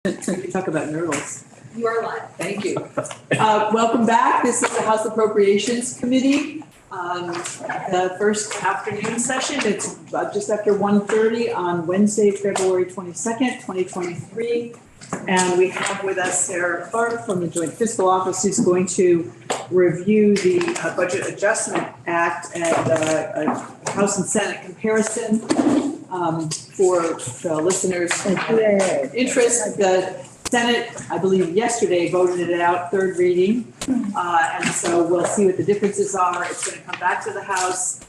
We can talk about NERLs. You are live. Thank you. Welcome back. This is the House Appropriations Committee. The first afternoon session, it's just after 1:30 on Wednesday, February 22nd, 2023. And we have with us Sarah Clark from the Joint Fiscal Office, who's going to review the Budget Adjustment Act and House and Senate comparison. For the listeners' interest, the Senate, I believe yesterday, voted it out, third reading. And so we'll see what the differences are. It's going to come back to the House.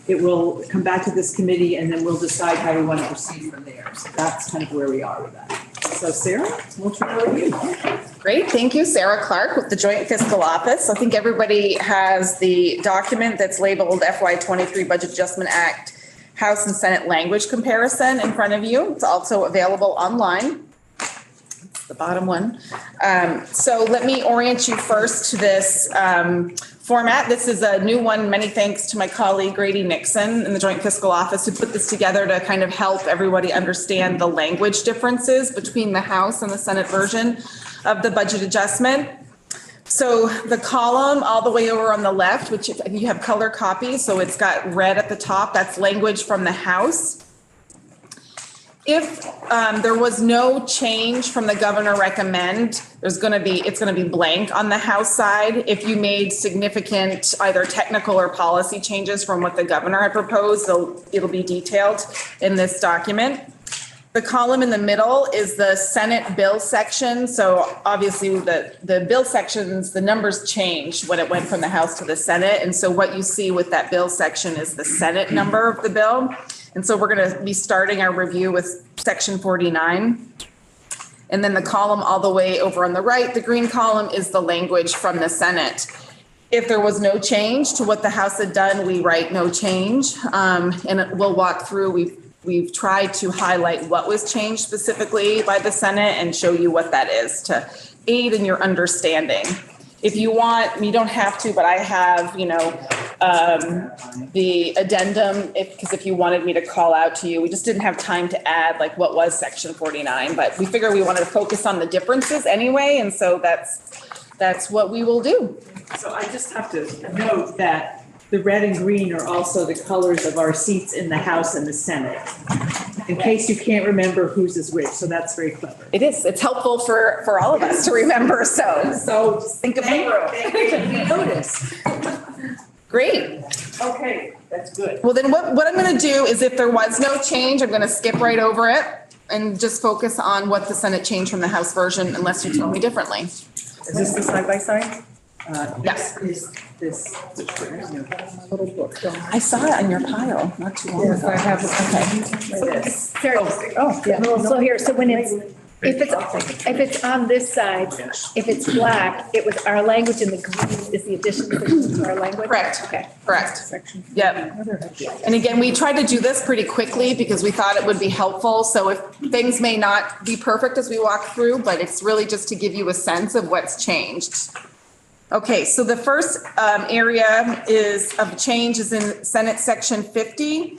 It will come back to this committee, and then we'll decide how we want to proceed from there. So that's kind of where we are with that. So Sarah, we'll turn it over to you. Great. Thank you, Sarah Clark with the Joint Fiscal Office. I think everybody has the document that's labeled FY23 Budget Adjustment Act House and Senate language comparison in front of you. It's also available online. It's the bottom one. So let me orient you first to this format. This is a new one. Many thanks to my colleague Grady Nixon in the Joint Fiscal Office who put this together to kind of help everybody understand the language differences between the House and the Senate version of the budget adjustment. So the column all the way over on the left, which you have color copies, so it's got red at the top, that's language from the House. If there was no change from the governor recommend, it's going to be blank on the House side. If you made significant either technical or policy changes from what the governor had proposed, it'll be detailed in this document. The column in the middle is the Senate bill section. So obviously the bill sections, the numbers changed when it went from the House to the Senate. And so what you see with that bill section is the Senate number of the bill. And so we're going to be starting our review with section 49. And then the column all the way over on the right, the green column, is the language from the Senate. If there was no change to what the House had done, we write no change. And we'll walk through. We've tried to highlight what was changed specifically by the Senate and show you what that is to aid in your understanding. If you want, you don't have to, but I have, the addendum, because if you wanted me to call out to you, we just didn't have time to add like what was section 49, but we figured we wanted to focus on the differences anyway. And so that's what we will do. So I just have to note that the red and green are also the colors of our seats in the House and the Senate, in case you can't remember whose is which. So that's very clever. It is. It's helpful for all of us to remember. So just think of it. Notice. Great. Okay, that's good. Well, then what I'm going to do is if there was no change, I'm going to skip right over it and just focus on what the Senate changed from the House version, unless you tell me differently. Is this the side by side? Yes. Is this little book? I saw it on your pile not too long ago. I have. Okay. Sarah, Yeah. so here, so when if it's on this side, if it's black, it was our language and the green is the addition to our language? Correct. Okay. Correct. Yep. And again, we tried to do this pretty quickly because we thought it would be helpful. So if things may not be perfect as we walk through, but it's really just to give you a sense of what's changed. Okay, so the first area of change is in Senate Section 50,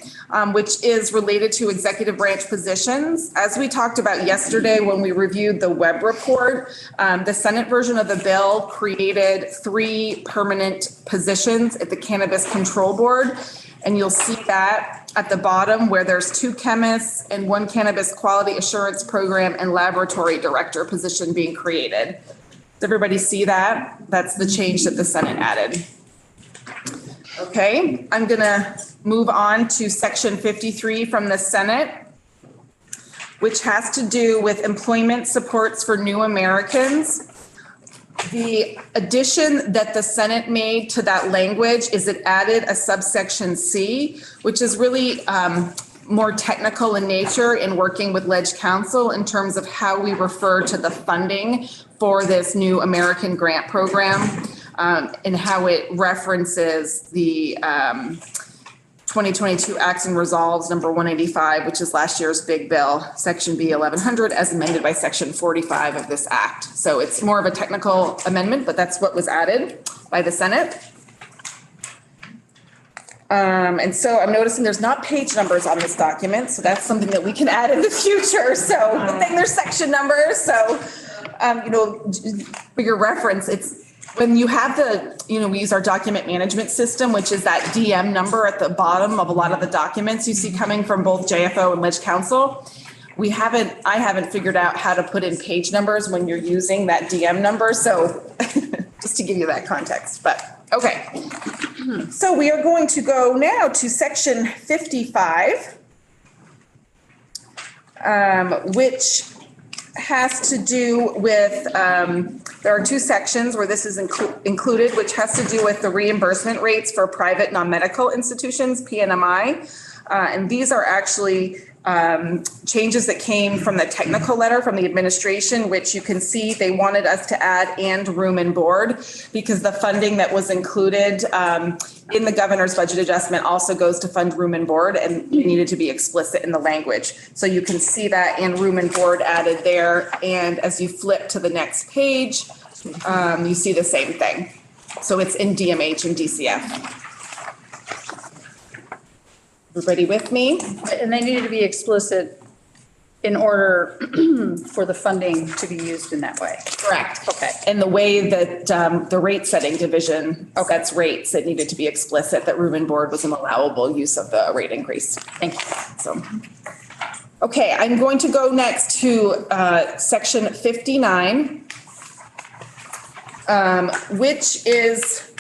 which is related to executive branch positions. As we talked about yesterday when we reviewed the web report, the Senate version of the bill created 3 permanent positions at the Cannabis Control Board. And you'll see that at the bottom where there's 2 chemists and 1 cannabis quality assurance program and laboratory director position being created. Does everybody see that? That's the change that the Senate added. Okay, I'm going to move on to Section 53 from the Senate, which has to do with employment supports for new Americans. The addition that the Senate made to that language is it added a subsection C, which is really more technical in nature in working with Ledge Council in terms of how we refer to the funding for this new American grant program and how it references the 2022 Acts and Resolves number 185, which is last year's big bill, Section B 1100, as amended by Section 45 of this act. So it's more of a technical amendment, but that's what was added by the Senate. And so I'm noticing there's not page numbers on this document, so that's something that we can add in the future. So good thing there's section numbers. So, for your reference, it's when you have we use our document management system, which is that DM number at the bottom of a lot of the documents you see coming from both JFO and Ledge Council. I haven't figured out how to put in page numbers when you're using that DM number. So just to give you that context, but okay. So we are going to go now to section 55, which has to do with, there are two sections where this is included, which has to do with the reimbursement rates for private non-medical institutions, PNMI. And these are actually changes that came from the technical letter from the administration, which you can see they wanted us to add and room and board because the funding that was included in the governor's budget adjustment also goes to fund room and board, and it needed to be explicit in the language. So you can see that and room and board added there. And as you flip to the next page, you see the same thing. So it's in DMH and DCF. Everybody with me? And they needed to be explicit in order for the funding to be used in that way. Correct. Okay. And the way that the rate setting division sets rates, it needed to be explicit that room and board was an allowable use of the rate increase. Thank you. So, okay, I'm going to go next to section 59, which is,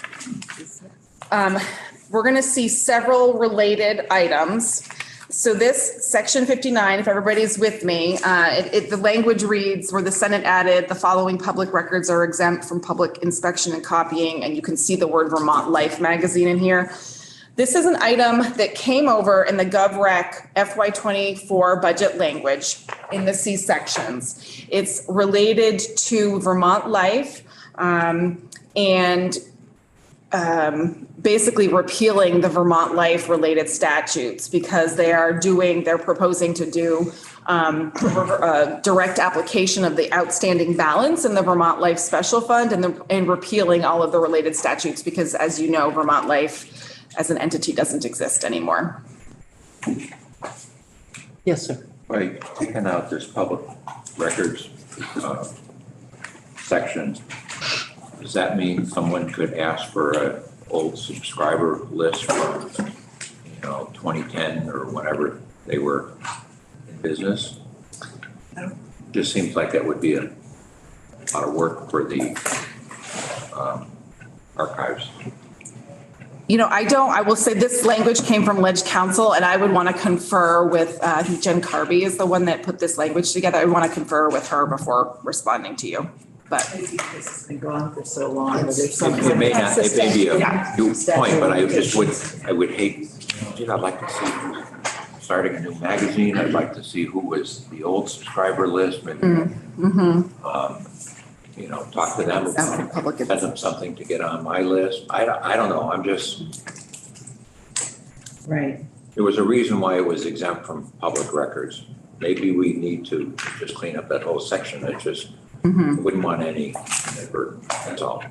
we're going to see several related items. So this section 59, if everybody's with me, the language reads where the Senate added the following public records are exempt from public inspection and copying, and you can see the word Vermont Life magazine in here. This is an item that came over in the GovRec FY24 budget language in the C sections. It's related to Vermont Life and basically repealing the Vermont Life related statutes because they're proposing to do direct application of the outstanding balance in the Vermont Life Special Fund and repealing all of the related statutes because, as you know, Vermont Life as an entity doesn't exist anymore. Yes, sir. By taking out this public records section, does that mean someone could ask for an old subscriber list from, 2010 or whenever they were in business? Just seems like that would be a lot of work for the archives. I will say this language came from Ledge Council, and I would want to confer with, I think Jen Carby is the one that put this language together. I want to confer with her before responding to you. But Maybe this has been gone for so long. That there's It something may not, it may be a new point, but I statute. would hate, I'd like to see who's starting a new magazine. I'd like to see who was the old subscriber list, maybe, talk to them, send them something to get on my list. I don't know, I'm just, Right. there was a reason why it was exempt from public records. Maybe we need to just clean up that whole section. It just wouldn't want any, that's all.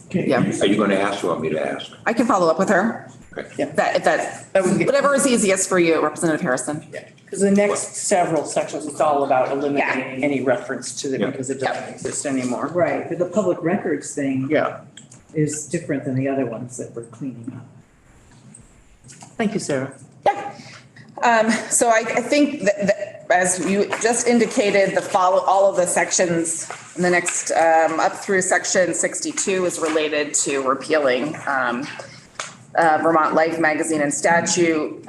yeah, Are you going to ask or want me to ask? I can follow up with her. Okay. If that whatever is easiest for you, Representative Harrison. Because the next several sections, it's all about eliminating any reference to it Yeah. because it doesn't exist anymore. Right, but the public records thing Yeah. is different than the other ones that we're cleaning up. Thank you, Sarah. Yeah. So I think that as you just indicated, all of the sections in the next up through section 62 is related to repealing Vermont Life magazine and statute.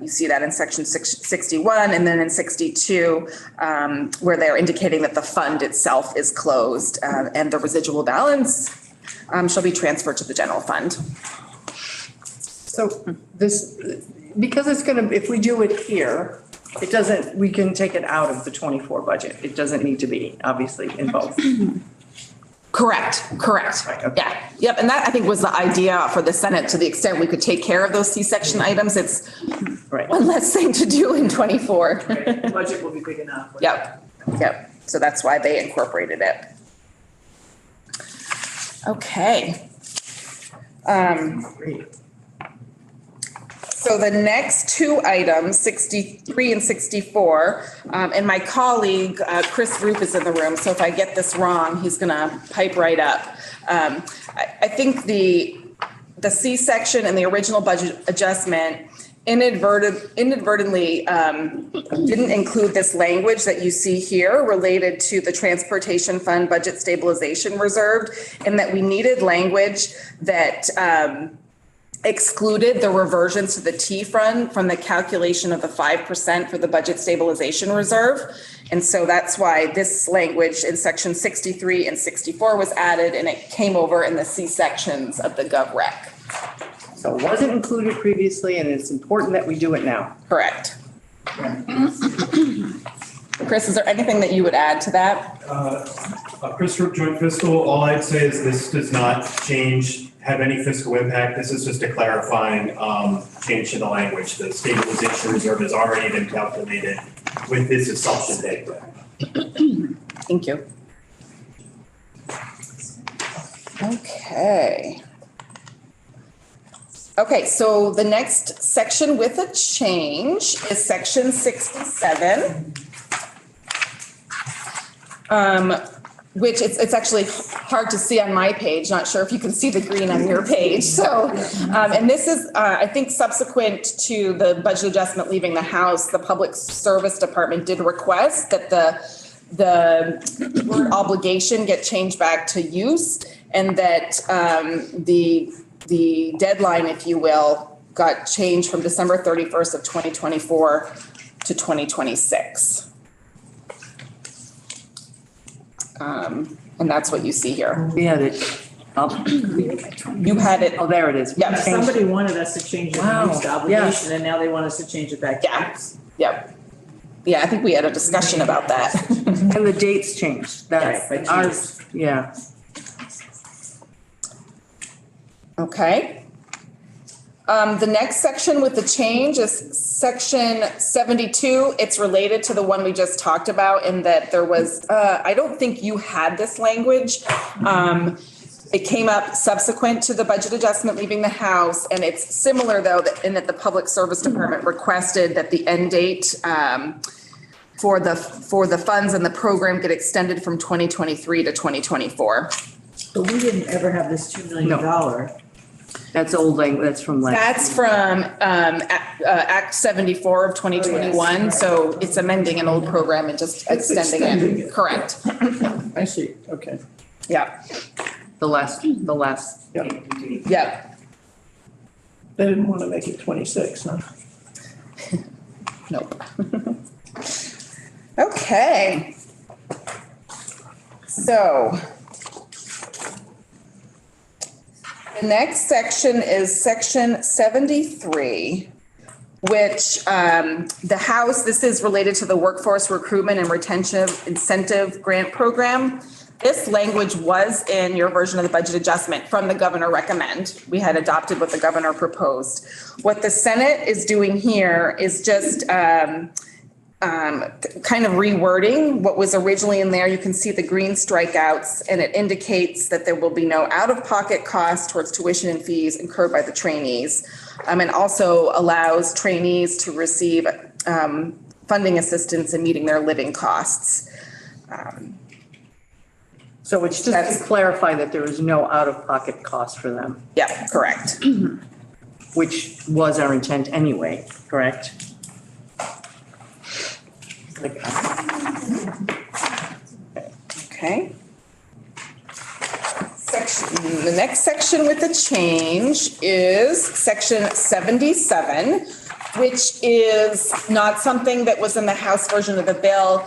You see that in section 61 and then in 62 where they're indicating that the fund itself is closed and the residual balance shall be transferred to the general fund. So this, because it's going to, if we do it here, it doesn't, we can take it out of the 24 budget. It doesn't need to be, obviously, in both. Correct. Right, okay. Yeah. Yep. And that I think was the idea for the Senate, to the extent we could take care of those C-section items. It's Right. one less thing to do in 24. The budget will be big enough. Yep. So that's why they incorporated it. Okay. Great. So the next two items, 63 and 64, and my colleague, Chris Roop is in the room, so if I get this wrong, he's gonna pipe right up. I think the C section and the original budget adjustment inadvertently didn't include this language that you see here related to the transportation fund budget stabilization reserve, and that we needed language that excluded the reversions to the T fund from the calculation of the 5% for the budget stabilization reserve. And so that's why this language in section 63 and 64 was added, and it came over in the C sections of the Gov Rec. So it wasn't included previously, and it's important that we do it now. Correct. Chris, is there anything that you would add to that? Chris Roop, Joint Fiscal, all I'd say is this does not have any fiscal impact. This is just a clarifying change to the language. The stabilization reserve has already been calculated with this assumption data. Thank you. Okay. Okay, so the next section with a change is section 67. Which it's actually hard to see on my page. Not sure if you can see the green on your page. So, and this is, I think, subsequent to the budget adjustment leaving the House, the Public Service Department did request that the word obligation get changed back to use, and that the deadline, if you will, got changed from December 31st of 2024 to 2026. And that's what you see here. We had it. You had it. Oh, there it is. Yeah. Somebody wanted us to change it Wow. to use the obligation, and now they want us to change it back to Yeah. use. Yep. Yeah, I think we had a discussion about that. And the dates changed. That's Right, by 2 ours. Yeah. Okay. The next section with the change is section 72. It's related to the one we just talked about, in that there was, I don't think you had this language. It came up subsequent to the budget adjustment leaving the House, and it's similar though, in that the Public Service Department requested that the end date for the funds and the program get extended from 2023 to 2024. But we didn't ever have this $2 million. That's old language. That's from last. That's from Act 74 of 2021. So it's amending an old program and just extending it. Correct. I see, okay. Yeah. The last. Yep. They didn't want to make it 26, huh? Nope. Okay. So the next section is section 73, which the House, this is related to the Workforce Recruitment and Retention Incentive Grant Program. This language was in your version of the budget adjustment from the governor recommend. We had adopted what the governor proposed. What the Senate is doing here is just kind of rewording what was originally in there. You can see the green strikeouts, and it indicates that there will be no out-of-pocket costs towards tuition and fees incurred by the trainees, and also allows trainees to receive funding assistance in meeting their living costs. So it's just to clarify that there is no out-of-pocket cost for them, Yeah, correct. which was our intent anyway, correct? Okay. The next section with the change is section 77, which is not something that was in the House version of the bill.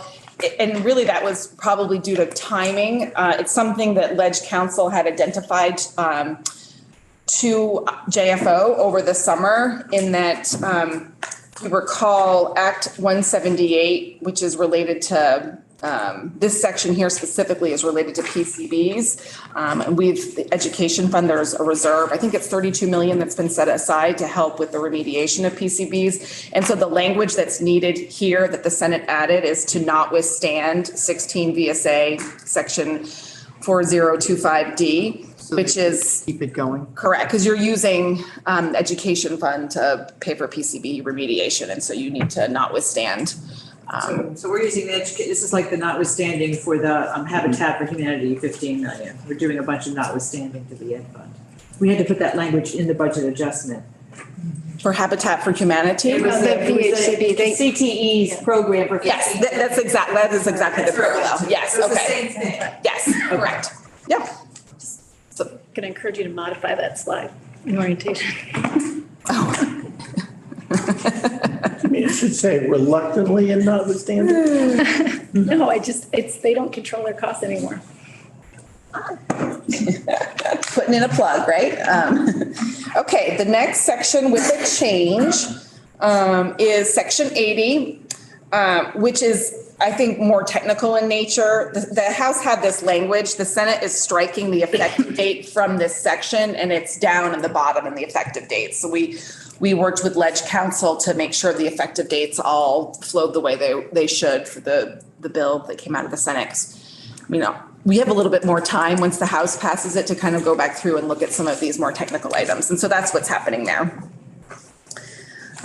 And really that was probably due to timing. It's something that Ledge Council had identified to JFO over the summer, in that you recall Act 178, which is related to this section here specifically is related to PCBs. And the education fund, there's a reserve. I think it's 32 million that's been set aside to help with the remediation of PCBs. And so the language that's needed here that the Senate added is to notwithstand 16 VSA section 4025D. which is Keep it going. correct, because you're using education fund to pay for PCB remediation, and so you need to notwithstand. So we're using this is like the notwithstanding for the Habitat for Humanity, 15 million. We're doing a bunch of notwithstanding to the ed fund. We had to put that language in the budget adjustment. For Habitat for Humanity? It was the VHCD, CTE's program for. Yes, that is exactly the parallel. Yes, It's the okay. same thing. Yes, correct. Yep. So, Going to encourage you to modify that slide in orientation. I mean, it should say reluctantly and notwithstanding. No, they don't control their costs anymore. putting in a plug, right? Okay, the next section with a change is section 80, which is, I think, more technical in nature. The House had this language. The Senate is striking the effective date from this section, and it's down in the bottom in the effective date. So we worked with Ledge Council to make sure the effective dates all flowed the way they should for the bill that came out of the Senate. You know, we have a little bit more time once the House passes it to kind of go back through and look at some of these more technical items. And so that's what's happening there.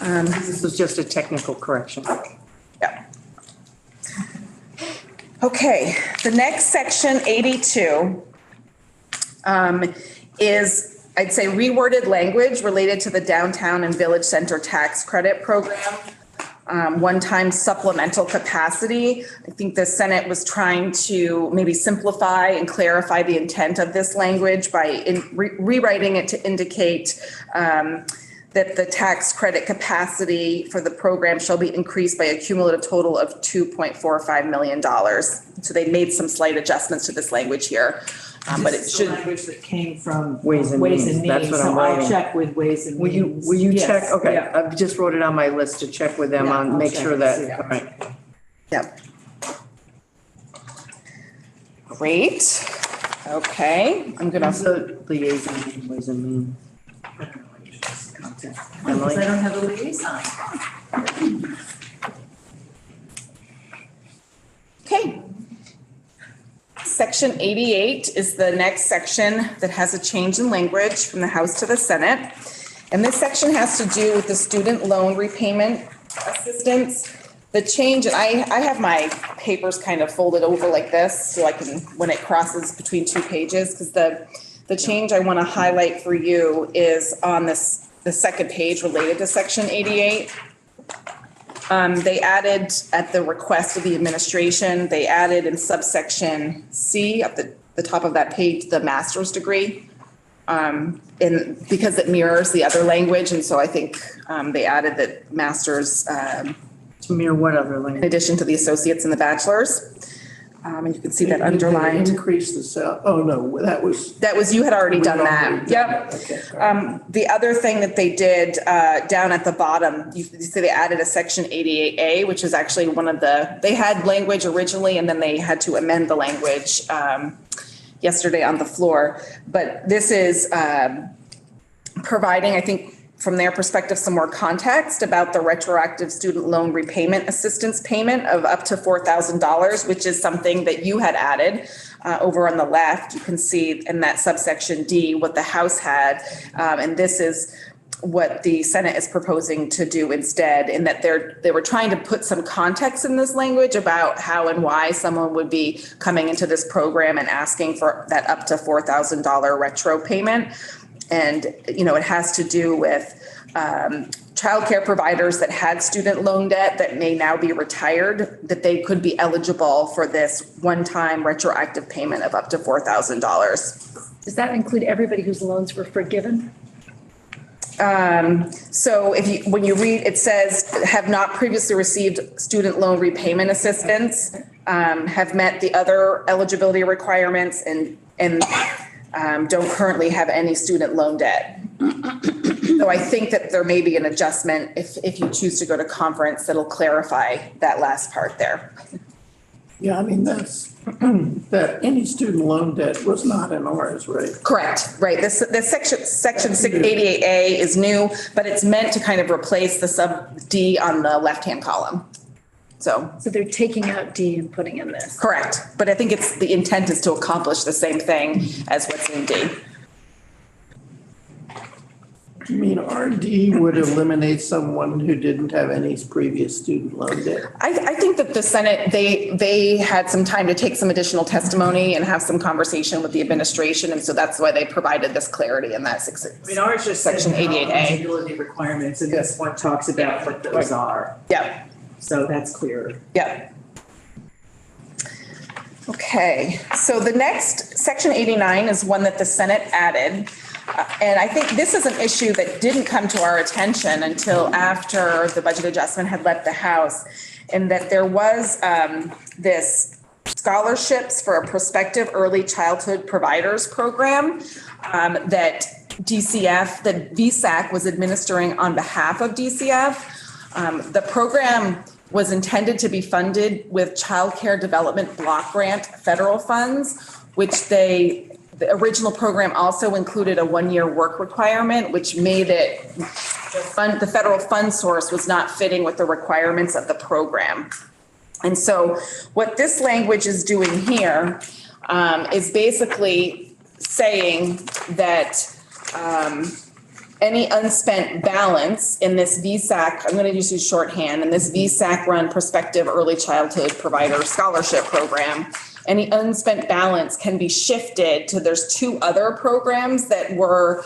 This was just a technical correction. Yeah. Okay, the next section, 82, is, I'd say, reworded language related to the downtown and village center tax credit program. One-time supplemental capacity. I think the Senate was trying to maybe simplify and clarify the intent of this language by rewriting it to indicate that the tax credit capacity for the program shall be increased by a cumulative total of $2.45 million. So they made some slight adjustments to this language here. But it should. This is the language that came from Ways and Means. That's what I'm So I'll writing. check with Ways and Means. Will you check? Yes, Okay, yeah. I just wrote it on my list to check with them Yeah, on, I'll make check sure and that, see. all right. Yep. Great. Okay, I'm gonna. What's the liaison, Ways and Means? Because Emily? I don't have a liaison. Okay. Section 88 is the next section that has a change in language from the House to the Senate. And this section has to do with the student loan repayment assistance. The change, and I have my papers kind of folded over like this so I can, when it crosses between two pages, because the change I want to highlight for you is on the second page related to section 88. They added, at the request of the administration, they added in subsection C at the top of that page, the master's degree. And because it mirrors the other language, and so I think they added that master's To mirror what other in language? addition to the associates and the bachelor's. And you can see that underlined. Increase the sal, oh, no, that was. That was, you had already done that. Yep. Okay, all right. The other thing that they did down at the bottom, you see they added a section 88A, which is actually one of they had language originally and then they had to amend the language yesterday on the floor. But this is providing, I think, from their perspective, some more context about the retroactive student loan repayment assistance payment of up to $4,000, which is something that you had added over on the left. You can see in that subsection D what the House had. And this is what the Senate is proposing to do instead, in that they were trying to put some context in this language about how and why someone would be coming into this program and asking for that up to $4,000 retro payment. And, you know, it has to do with childcare providers that had student loan debt that may now be retired, that they could be eligible for this one-time retroactive payment of up to $4,000. Does that include everybody whose loans were forgiven? So when you read, it says, have not previously received student loan repayment assistance, have met the other eligibility requirements and don't currently have any student loan debt. So I think that there may be an adjustment if you choose to go to conference that'll clarify that last part there. Yeah, I mean, that's, that any student loan debt was not in ours, right? Correct, right. This section 688A is new, but it's meant to kind of replace the sub D on the left-hand column. So So they're taking out D and putting in this. correct, but I think the intent is to accomplish the same thing as what's in D. You mean RD would eliminate someone who didn't have any previous student loan debt? I think that the Senate, they had some time to take some additional testimony and have some conversation with the administration. And so that's why they provided this clarity in that Ours just section says 88A. eligibility requirements, and this one talks about what those are. Yeah, So that's clearer. yeah. Okay, so the next, section 89 is one that the Senate added. And I think this is an issue that didn't come to our attention until after the budget adjustment had left the House, in that there was this scholarships for a prospective early childhood providers program that VSAC was administering on behalf of DCF. The program was intended to be funded with Child Care Development Block Grant federal funds, which the original program also included a one-year work requirement, which made it, the federal fund source was not fitting with the requirements of the program. And so what this language is doing here is basically saying that any unspent balance in this VSAC, I'm going to use shorthand, in this VSAC-run prospective early childhood provider scholarship program, any unspent balance can be shifted to, there's two other programs that were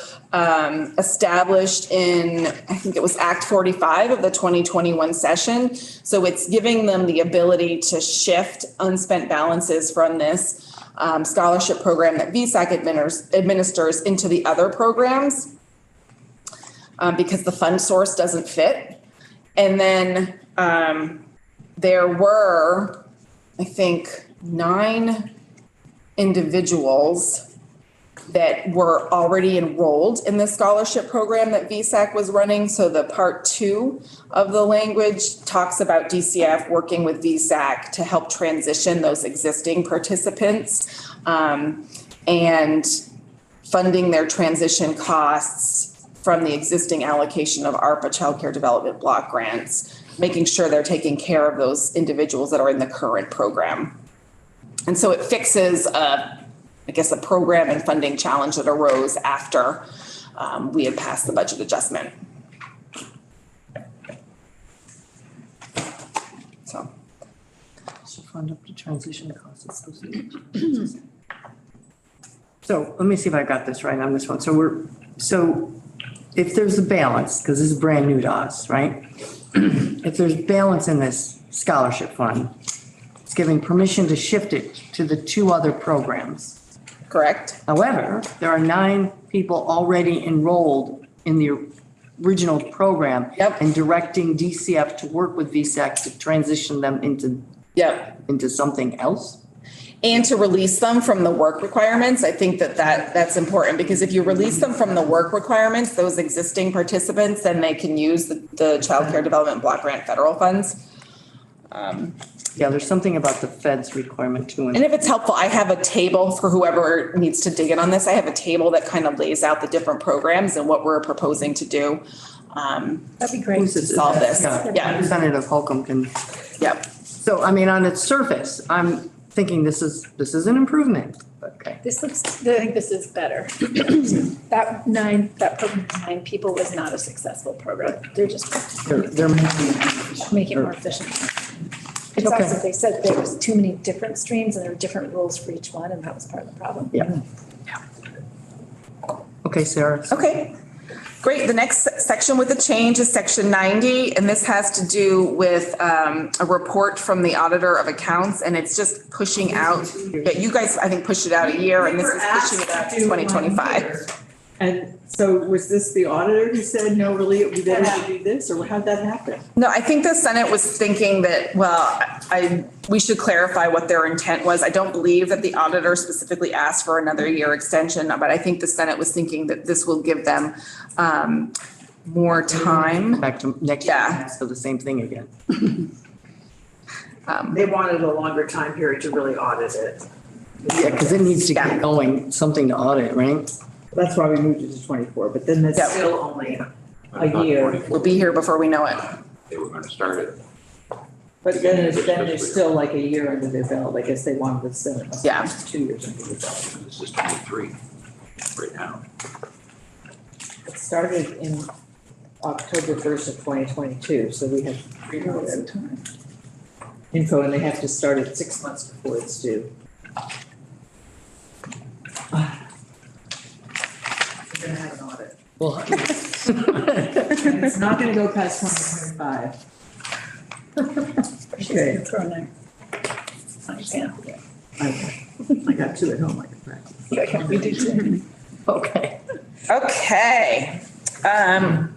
established in, I think it was Act 45 of the 2021 session. So it's giving them the ability to shift unspent balances from this scholarship program that VSAC administers into the other programs because the fund source doesn't fit. And then there were, I think, 9 individuals that were already enrolled in the scholarship program that VSAC was running. So the part 2 of the language talks about DCF working with VSAC to help transition those existing participants and funding their transition costs from the existing allocation of ARPA Child Care Development Block Grants, making sure they're taking care of those individuals that are in the current program. And so it fixes, I guess, a program and funding challenge that arose after we had passed the budget adjustment. So. So fund up to transition costs associated. So let me see if I got this right on this one. So if there's a balance, because this is brand new to us, right? If there's balance in this scholarship fund, it's giving permission to shift it to the 2 other programs. Correct. However, there are 9 people already enrolled in the original program. Yep. And directing DCF to work with VSAC to transition them into something else. And to release them from the work requirements. I think that's important, because if you release them from the work requirements, those existing participants, then they can use the Child Care Development Block Grant federal funds. Yeah, there's something about the feds requirement too. And if it's helpful, I have a table for whoever needs to dig in on this. I have a table that kind of lays out the different programs and what we're proposing to do. That'd be great. To solve this. Yeah. Representative Holcomb can. Yep. So, I mean, on its surface, I'm thinking this is an improvement. Okay. This looks, I think this is better. That program, 9 people was not a successful program. They're just They're making it more efficient. It's Okay. also, they said there was too many different streams and there were different rules for each one, and that was part of the problem. Yeah. Okay, Sarah. Okay, great. The next section with the change is section 90, and this has to do with a report from the auditor of accounts, and it's just pushing out. Yeah, you guys, I think, pushed it out a year, and this is pushing it out to 2025. And so was this the auditor who said, no, really, we better to do this, or how'd that happen? No, I think the Senate was thinking that, well, we should clarify what their intent was. I don't believe that the auditor specifically asked for another year extension, but I think the Senate was thinking that this will give them more time. Back to next year, so the same thing again. They wanted a longer time period to really audit it. Yeah, because it needs to get going, something to audit, right? That's why we moved it to 24, but then that's still only a year. We'll be here before we know it. They were gonna start it. But then there's still like a year under their belt. I guess they wanted to send it. Yeah. 2 years under their belt. This is 23 right now. It started in October 1st of 2022, so we have 3 months of time. Info, and they have to start it 6 months before it's due. We're gonna have an audit. Well, And it's not gonna go past 2025. Okay. I got 2 at home, I can practice. We do too. okay. Okay.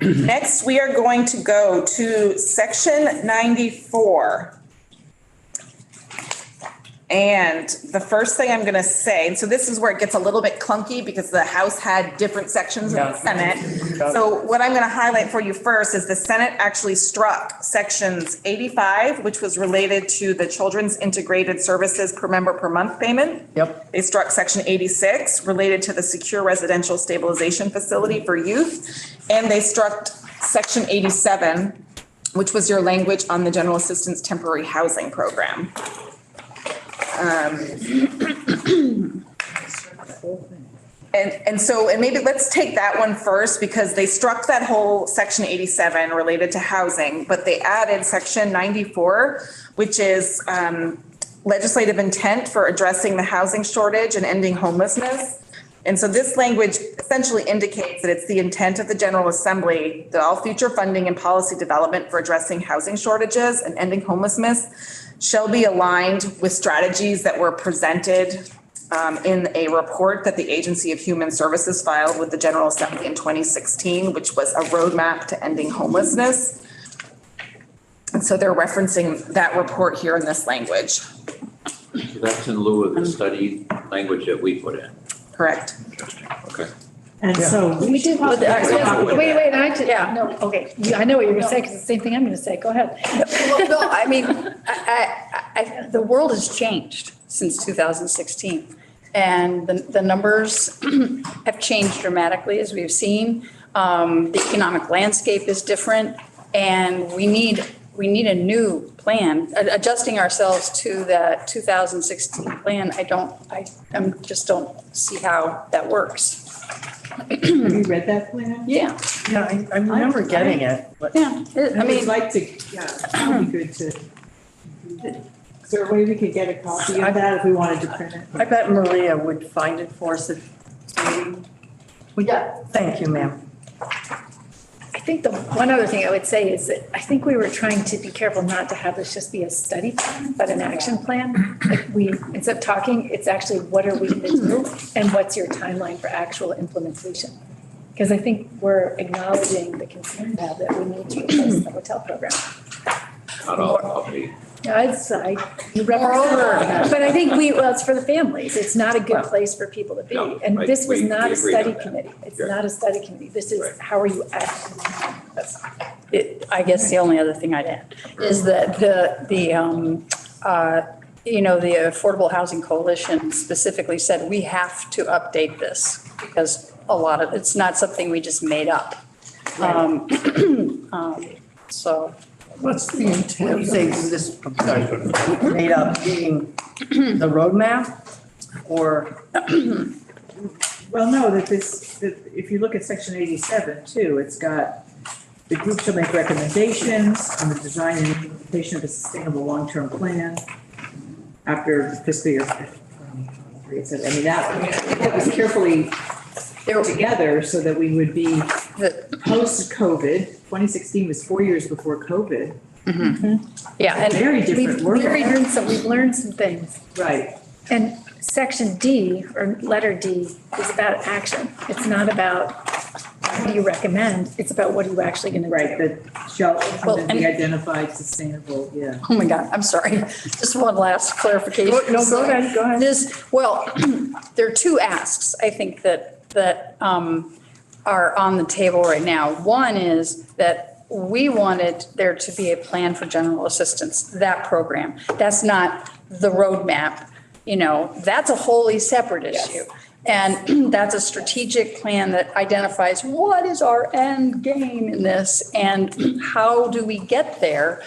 Next, we are going to go to section 94. And the first thing I'm going to say, so this is where it gets a little bit clunky because the House had different sections of the Senate. So what I'm going to highlight for you first is the Senate actually struck sections 85, which was related to the Children's Integrated Services per member per month payment. Yep. They struck section 86 related to the Secure Residential Stabilization Facility for youth. And they struck section 87, which was your language on the General Assistance Temporary Housing Program. And maybe let's take that one first because they struck that whole section 87 related to housing, but they added section 94, which is legislative intent for addressing the housing shortage and ending homelessness. And so this language essentially indicates that it's the intent of the General Assembly that all future funding and policy development for addressing housing shortages and ending homelessness shall be aligned with strategies that were presented in a report that the Agency of Human Services filed with the General Assembly in 2016, which was a roadmap to ending homelessness. And so they're referencing that report here in this language. So that's in lieu of the study language that we put in. Correct. Interesting, okay. And so We did, talk about- wait, no, okay, I know what you're gonna say, because it's the same thing I'm gonna say, go ahead. Well, no, I mean, the world has changed since 2016. And the numbers have changed dramatically, as we've seen. The economic landscape is different, and we need a new plan. Adjusting ourselves to the 2016 plan, I just don't see how that works. Have you read that plan? Yeah, Yeah, I remember getting it, but yeah. I would like to, yeah, it would be good to. Is there a way we could get a copy of that if we wanted to print it? I bet Maria would find it for us if, thank you, ma'am. I think the one other thing I would say is that I think we were trying to be careful not to have this just be a study plan, but an action plan. Like instead of talking, it's actually what are we going to do and what's your timeline for actual implementation? Because I think we're acknowledging the concern now that we need to replace the hotel program. Not all of me. You represent, but I think it's for the families. It's not a good place for people to be. No, And right. this was We not a agree on study that. committee. It's Yeah. not a study committee. This is, Right. how are you acting? I guess the only other thing I'd add is that the Affordable Housing Coalition specifically said we have to update this because it's not something we just made up. So. What's the You intent? say this, made up being the roadmap or? Well, no, that if you look at section 87 too, it's got, the group shall make recommendations on the design and implementation of a sustainable long-term plan after fiscal year 2023. It said, I mean, that was carefully put together so that we would be post-COVID. 2016 was 4 years before COVID. Yeah, and Very different world. We've learned some things. Right. And section D, or letter D, is about action. It's not about what do you recommend, it's about what are you actually going to do. Right, that shall implement and- the identified sustainable, yeah. oh my God, I'm sorry. Just one last clarification. Go ahead. There are two asks, I think, that are on the table right now. One is that we wanted there to be a plan for general assistance, that program. That's not the roadmap, that's a wholly separate issue. And that's a strategic plan that identifies what is our end game in this and how do we get there?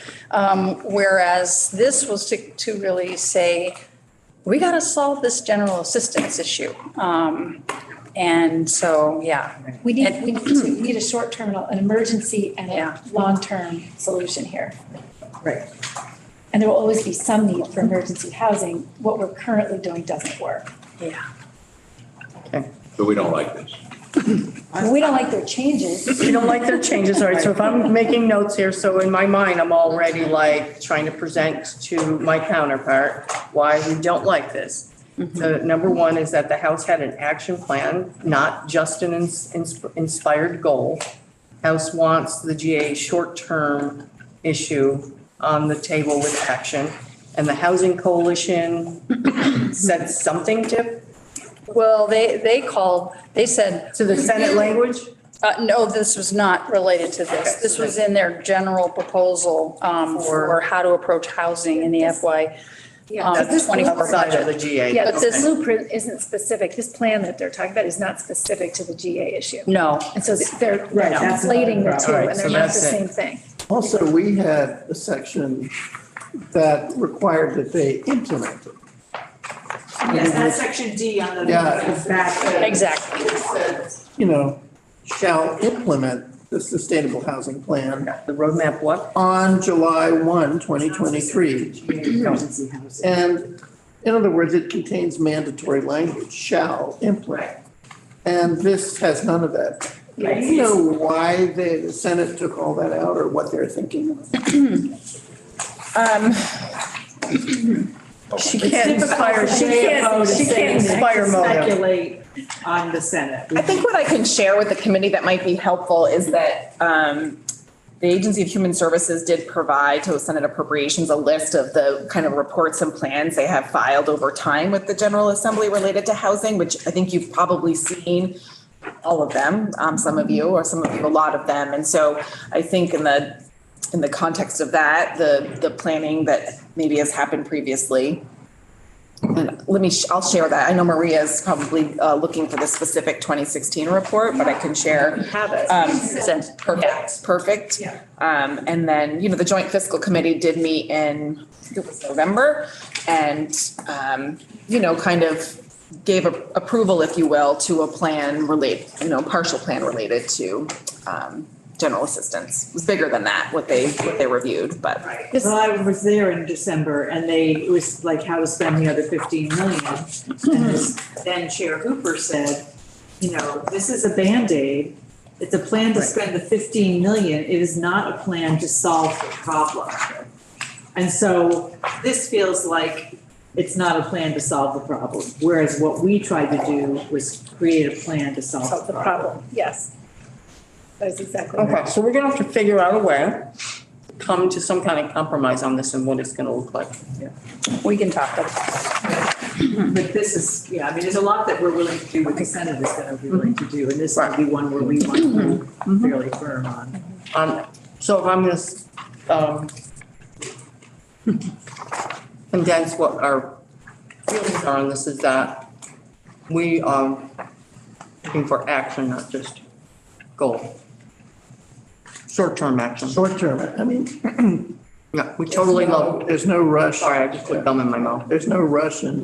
Whereas this was to really say, we got to solve this general assistance issue. And so, yeah. We need a short-term, an emergency and Yeah. a long-term solution here. Right. And there will always be some need for emergency housing. What we're currently doing doesn't work. Yeah. But we don't like this. We don't like their changes. You don't like their changes, all right, so if I'm making notes here, so in my mind, I'm already like trying to present to my counterpart why we don't like this. The number one is that the House had an action plan, not just an inspired goal. House wants the GA short-term issue on the table with action. And the Housing Coalition said something to Well, they said, the Senate language? no, this was not related to this. Okay. This was in their general proposal for how to approach housing in the FY This 24 Outside of budget. the GA. Yeah, but Okay. this blueprint isn't specific. This plan that they're talking about is not specific to the GA issue. No, And so they're Right, that's conflating the two, Alright, and so they're not the that's it. same thing. Also, we had a section that required that they implement it. Yes, that's section D on the Yeah. back. exactly. It said, you know, shall implement the sustainable housing plan The roadmap what? on July 1, 2023. Emergency housing. And in other words, it contains mandatory language, shall implement. And this has none of that. Do you know why the Senate took all that out or what they're thinking? She can't inspire, she can't inspire motive. Speculate on the Senate. I think what I can share with the committee that might be helpful is that the Agency of Human Services did provide to Senate Appropriations a list of the kind of reports and plans they have filed over time with the General Assembly related to housing, which I think you've probably seen all of them, some of you, or some of you, a lot of them. And so I think in the context of that, the planning that maybe has happened previously. And I'll share that. I know Maria is probably looking for the specific 2016 report, but I can share. Have it. Perfect. Yeah. And then, the Joint Fiscal Committee did meet in, I think it was November, and, kind of gave approval, if you will, to a plan partial plan related to general assistance. It was bigger than that, what they reviewed, but. Well, I was there in December and it was like how to spend the other 15 million. And then Chair Hooper said, this is a Band-Aid. It's a plan to spend the 15 million. It is not a plan to solve the problem. And so this feels like it's not a plan to solve the problem. Whereas what we tried to do was create a plan to solve the problem. Yes. That's exactly right. Okay, so we're gonna have to figure out a way, come to some kind of compromise on this and what it's gonna look like. We can talk about it. But this is, there's a lot that we're willing to do, what the Senate is going to be willing to do, and this would be one where we want to be fairly firm on. So if I'm gonna, condense what our feelings are on this is that we are looking for action, not just goal. Short-term action. Short term, Yeah, we totally love, there's no rush. sorry, I just put gum in my mouth. There's no rush in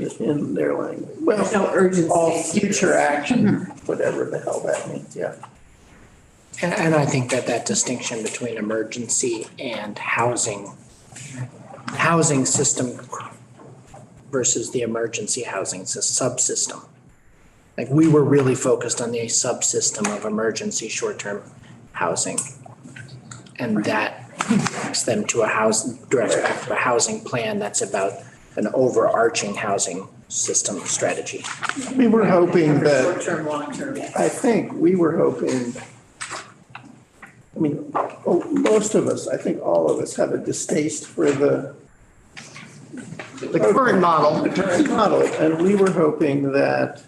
their language. There's no Well, urgency. all future action, whatever the hell that means, yeah. And I think that distinction between emergency and housing system versus the emergency housing subsystem. Like, we were really focused on the subsystem of emergency short-term housing. And that directs them to directs back to a housing plan that's about an overarching housing system strategy. We were hoping that, Short-term, long-term. I think we were hoping, most of us, I think all of us have a distaste for the The current model. current model, and we were hoping that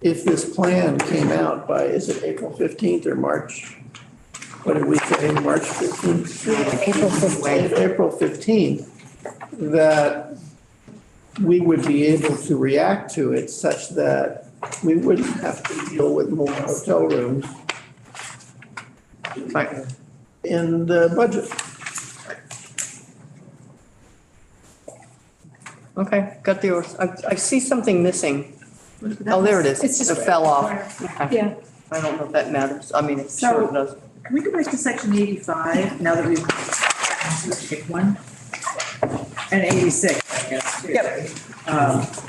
if this plan came out by, is it April 15th or March? What did we say, March 15th? April 15th. April 15th, that we would be able to react to it such that we wouldn't have to deal with more hotel rooms Right. in the budget. Okay, got the, I see something missing Oh, there it is. It's just It fell off. Okay. Yeah. I don't know if that matters. I mean, it So- sure does. Can we go back to section 85 now that we've gotten to the big one? And 86, I guess, too. Yep.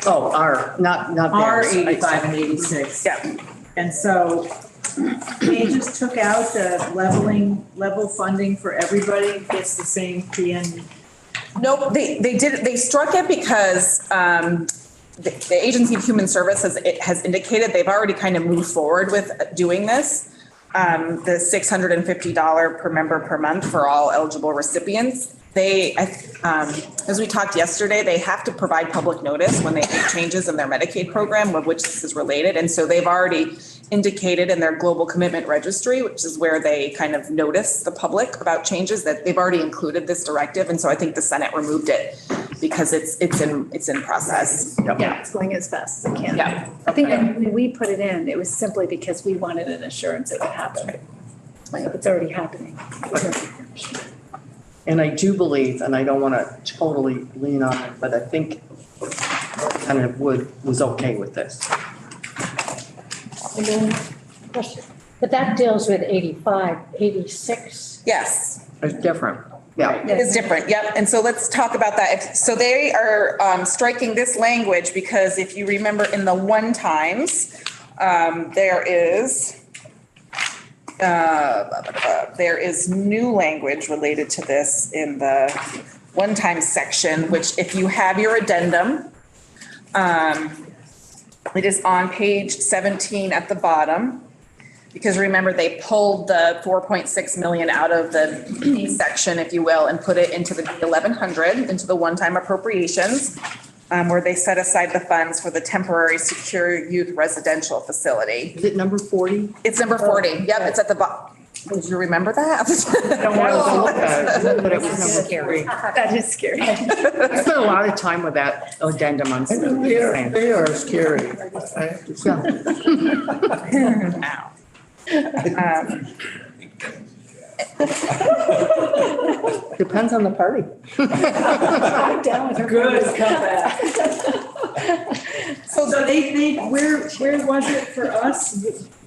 Oh, not R theirs. 85 and 86. Yeah. And so they just took out the level funding for everybody, gets the same PN. Nope, they struck it because the Agency of Human Services has indicated they've already kind of moved forward with doing this. The $650 per member per month for all eligible recipients. They, as we talked yesterday, they have to provide public notice when they make changes in their Medicaid program, of which this is related. And so they've already indicated in their global commitment registry, which is where they kind of notice the public about changes, that they've already included this directive. And so I think the Senate removed it because it's in process. Yeah, it's going as fast as it can. Yeah. I think when we put it in, it was simply because we wanted an assurance it would happen. If it's already happening. And I do believe, and I don't want to totally lean on it, but I think Representative Wood was okay with this. And then, question, but that deals with 85, 86. Yes. It's different. Yeah. It is different, yep. And so let's talk about that. So they are striking this language because if you remember in the one times, there is new language related to this in the one time section, which if you have your addendum, it is on page 17 at the bottom. Because remember, they pulled the 4.6 million out of the B section, if you will, and put it into the 1100, into the one-time appropriations, where they set aside the funds for the temporary secure youth residential facility. Is it number 40? It's number 40. Yep, it's at the bottom. Did you remember that? I don't want to look at it, but it was number 40. That is scary. I spent a lot of time with that addendum on stuff. They are scary. I have to say. Now. Depends on the party. I'm down with her. Good comeback. So they, where was it for us?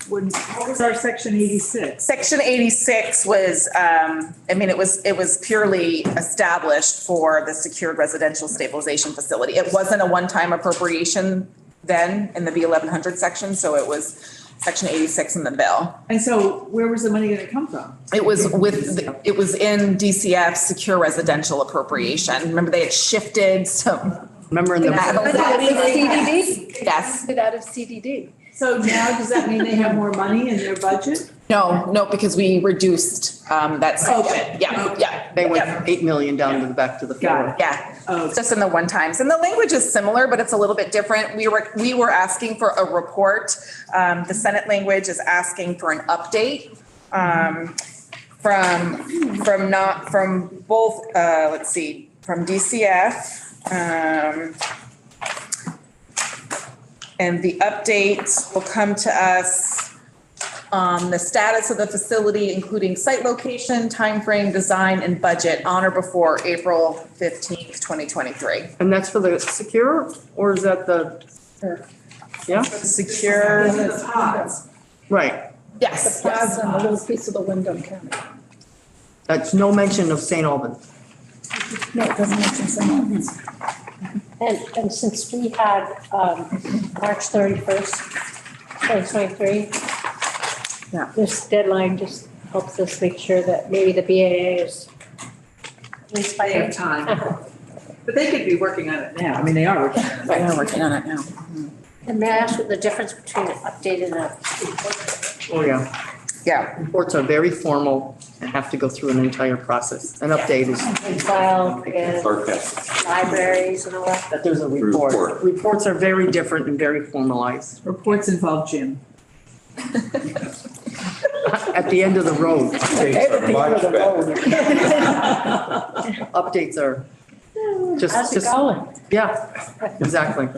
What was our section 86? Section 86 was, it was purely established for the secured residential stabilization facility. It wasn't a one-time appropriation then in the B1100 section, so it was section 86 in the bill. And so where was the money going to come from? It was it was in DCF secure residential appropriation. Remember they had shifted, so. Remember in the. CDD? Yes. Get out of CDD. So now, does that mean they have more money in their budget? No, because we reduced that section. Okay. Yeah. They went from 8 million down to the back to the floor. Yeah, Oh. just in the one times. And the language is similar, but it's a little bit different. We were asking for a report. The Senate language is asking for an update from both, from DCF. And the update will come to us on the status of the facility, including site location, timeframe, design, and budget on or before April 15th, 2023. And that's for the secure, or is that the? Yeah, Secure, The pods. right. yes. Plaza and a little piece of the Wyndham County. That's no mention of St. Albans. No, it doesn't mention someone. And since we had March 31st, 2023. Yeah. This deadline just helps us make sure that maybe the BAA is. at least by They have time. But they could be working on it now. I mean, they are working on it. Right, we're working on it now. And may I ask what the difference between an update and a report? Oh, yeah. Yeah, Reports are very formal and have to go through an entire process. An update is And file and Clerk has libraries and all that? that there's a report. Report. Reports are very different and very formalized. Reports involve Jim. At the end of the road. much better. Updates are How's it just, going? yeah, exactly.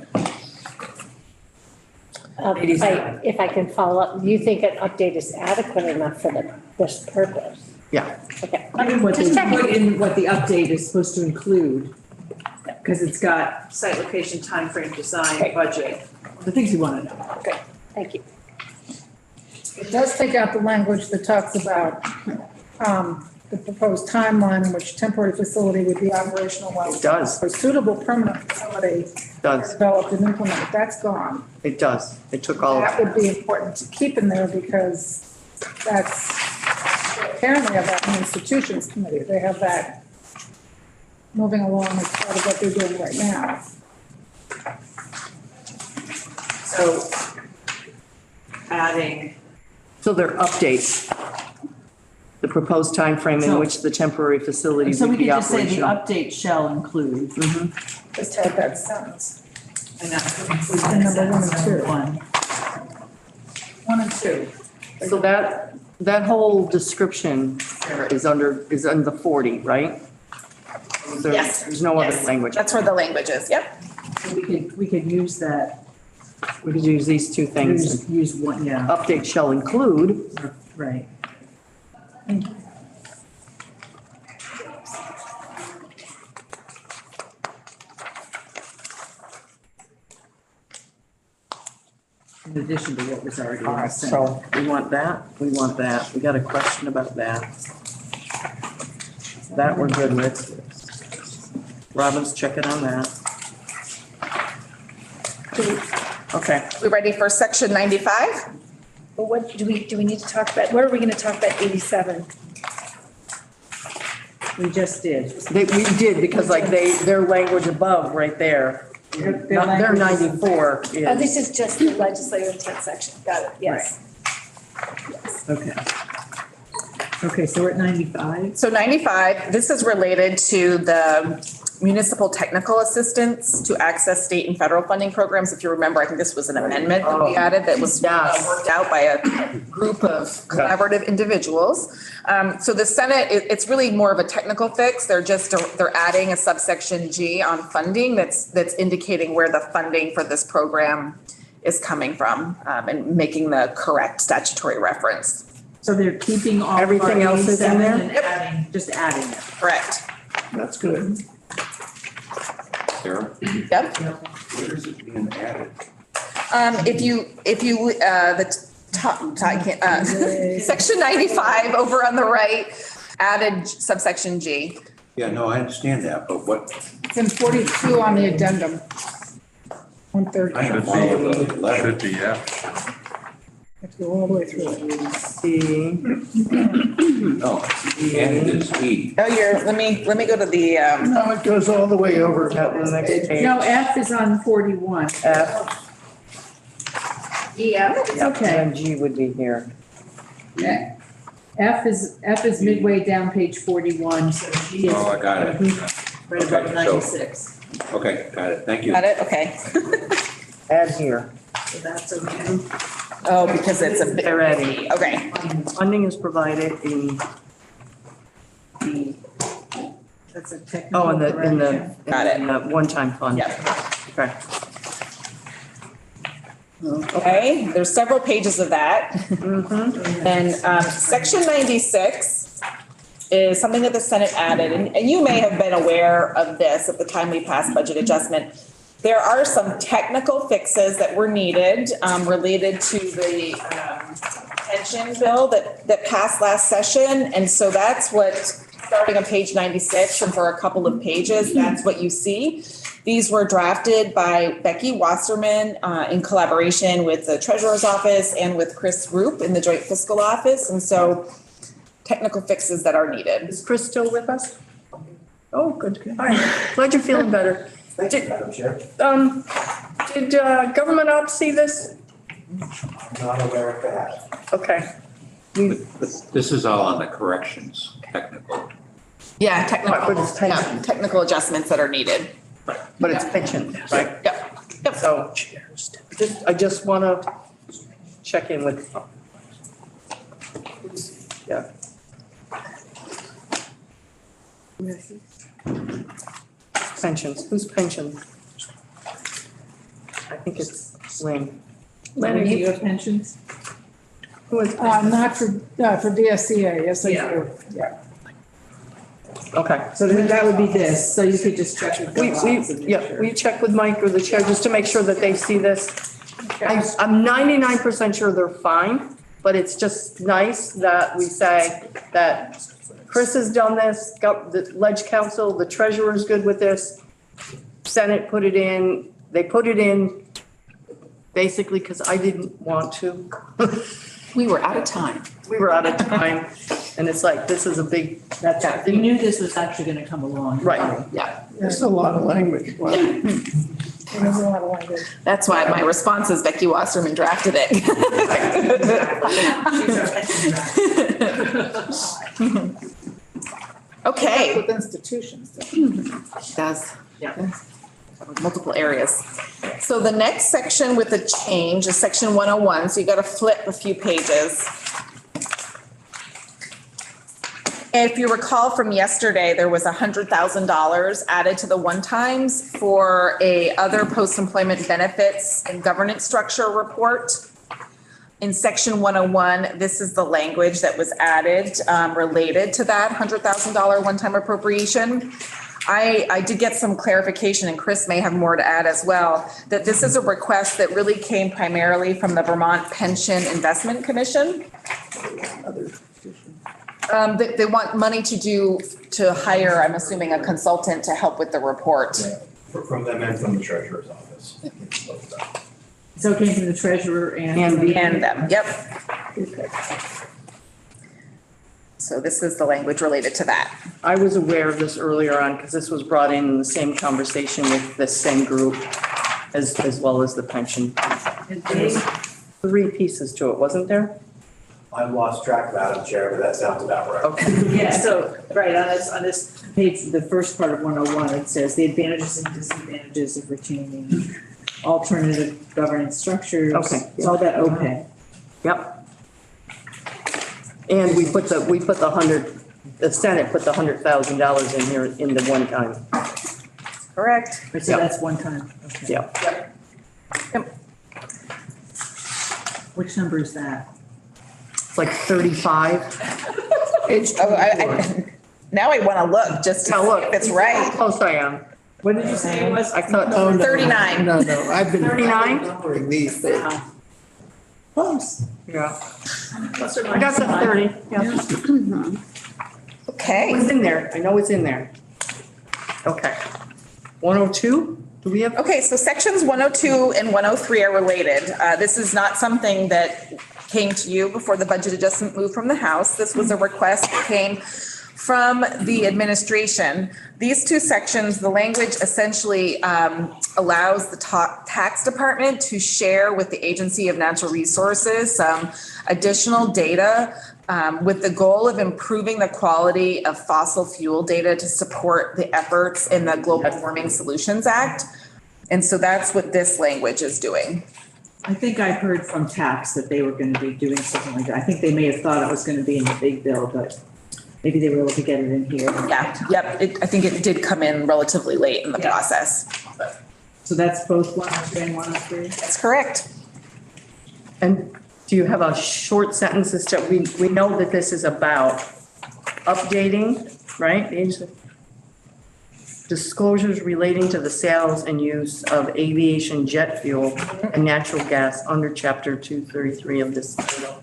If I can follow up, do you think an update is adequate enough for this purpose? Yeah. Okay. Given what they Just checking. put in, what the update is supposed to include. because it's got site location, timeframe, design, budget, the things you want to know. Thank you. It does take out the language that talks about the proposed timeline in which temporary facility would be operational while It does, a suitable permanent facility it does, developed and implemented. That's gone. it does. It took all That of would be important to keep in there because that's, apparently have that in the institutions committee. They have that moving along as part of what they're doing right now. So adding, So their updates, the proposed timeframe in So- which the temporary facility so we would be could just say the operational. update shall include. Just have that sentence. And that's And number 1 and 2. 1 and 2. So that whole description is under the 40, right? Yes. There's no other Yes. language. That's where the language is, yep. We could use that, We could use these two things. use one, yeah, Update shall include, right. In addition to what was already in all the right, Senate. so we want that, we want that. We got a question about that. That we're good with. Robin's checking on that. Okay, We ready for section 95? But what, do we need to talk about, what are we gonna talk about 87? We just did. we did because like their language above right there, their 94 Oh, this is, is just the legislative intent section, got it, yes. Okay. Okay, so we're at 95. So 95, this is related to the municipal technical assistance to access state and federal funding programs. If you remember, I think this was an amendment that we added that was worked out by a group of collaborative individuals. So the Senate, it's really more of a technical fix. They're adding a subsection G on funding that's indicating where the funding for this program is coming from, and making the correct statutory reference. So they're keeping all of our Everything else is in 87 there? and adding, just adding it. Correct. That's good. Sarah, Yep. where is it being added? If you, the top, I can't, section 95 over on the right, added subsection G. Yeah, no, I understand that, but what, It's in 42 on the addendum. 130. I should follow the letter. Should be, yeah. Have to go all the way through it. C, No, added is E. Oh, let me go to the, No, it goes all the way over. the next page. No, F is on 41. F, Yeah, it's okay. and G would be here. F is midway down page 41, so G is Oh, I got it. right above Okay, so- 96. Okay, got it, thank you. got it, okay. Add here. So that's okay. Oh, because it's a bit, They're adding. okay. Funding is provided in the, That's a technical in correction. Got it. in the one-time fund. Yep. Okay. Okay, there's several pages of that. And section 96 is something that the Senate added, and you may have been aware of this at the time we passed budget adjustment. There are some technical fixes that were needed related to the pension bill that passed last session. And so that's what, starting on page 96 and for a couple of pages, that's what you see. These were drafted by Becky Wasserman in collaboration with the Treasurer's Office and with Chris Roop in the Joint Fiscal Office. And so technical fixes that are needed. Is Chris still with us? Oh, good. All right. Glad you're feeling better. Did, did government ops see this? Not aware of that. Okay. This is all on the corrections, technical. Yeah, But it's pension. technical adjustments that are needed. But it's pension, right? Yep. So I just want to check in with. Yeah. Pensions, who's pension? I think it's Lynn. Lenny, do you have pensions? Who is? Not for DSCA, yes, I Yeah. do, yeah. Okay. So then that would be this, so you could just check with We, Bill we, Watson to make yeah, sure. we check with Mike or the chair just to make sure that they see this. I'm 99% sure they're fine, but it's just nice that we say that Chris has done this, the Ledge Council, the treasurer's good with this. Senate put it in, they put it in basically because I didn't want to. We were out of time. We were out of time, and it's like, this is a big, That's right. We knew this was actually gonna come along. right. There's a lot of language. Wow. There's a lot of language. That's why my response is Becky Wasserman drafted it. Okay. With institutions. though. Does. Yeah. Multiple areas. So the next section with the change is section 101, so you got to flip a few pages. If you recall from yesterday, there was $100,000 added to the one-times for a other post-employment benefits and governance structure report. In section 101, this is the language that was added related to that $100,000 one-time appropriation. I did get some clarification, and Chris may have more to add as well, that this is a request that really came primarily from the Vermont Pension Investment Commission. They want money to hire, I'm assuming, a consultant to help with the report. From them and from the treasurer's office. So it came from the treasurer and. And them, yep. So this is the language related to that. I was aware of this earlier on because this was brought in the same conversation with the same group as well as the pension. There's 3 pieces to it, wasn't there? I've lost track, Madam Chair, but that sounds about right. Okay. Yeah, so, right, on this page, the first part of 101, it says the advantages and disadvantages of retaining alternative governance structures. Okay. It's all that OPEB. Yep. And we put the 100, the Senate put the $100,000 in here in the one time. Correct. So Yeah. that's one time, okay. Yeah. Which number is that? It's like 35. Now I want to look just to Now see look. if it's right. Close I am. What did you say it was? I thought, Oh, no. 39. No, I've been 39? numbering these things. Close. yeah. Plus or I got the 30. Yeah. Okay. It's in there. I know it's in there. Okay. 102? Do we have? Okay, so sections 102 and 103 are related. This is not something that came to you before the budget adjustment moved from the House. This was a request that came from the administration. These 2 sections, the language essentially allows the tax department to share with the Agency of Natural Resources some additional data with the goal of improving the quality of fossil fuel data to support the efforts in the Global Warming Solutions Act. And so that's what this language is doing. I think I heard from tax that they were gonna be doing something like that. I think they may have thought it was gonna be in the big bill, but maybe they were able to get it in here. Yeah, yep, I think it did come in relatively late in the process. So that's both 102 and 103? That's correct. And do you have a short sentence as to, we know that this is about updating, right? Disclosures relating to the sales and use of aviation jet fuel and natural gas under chapter 233 of this bill.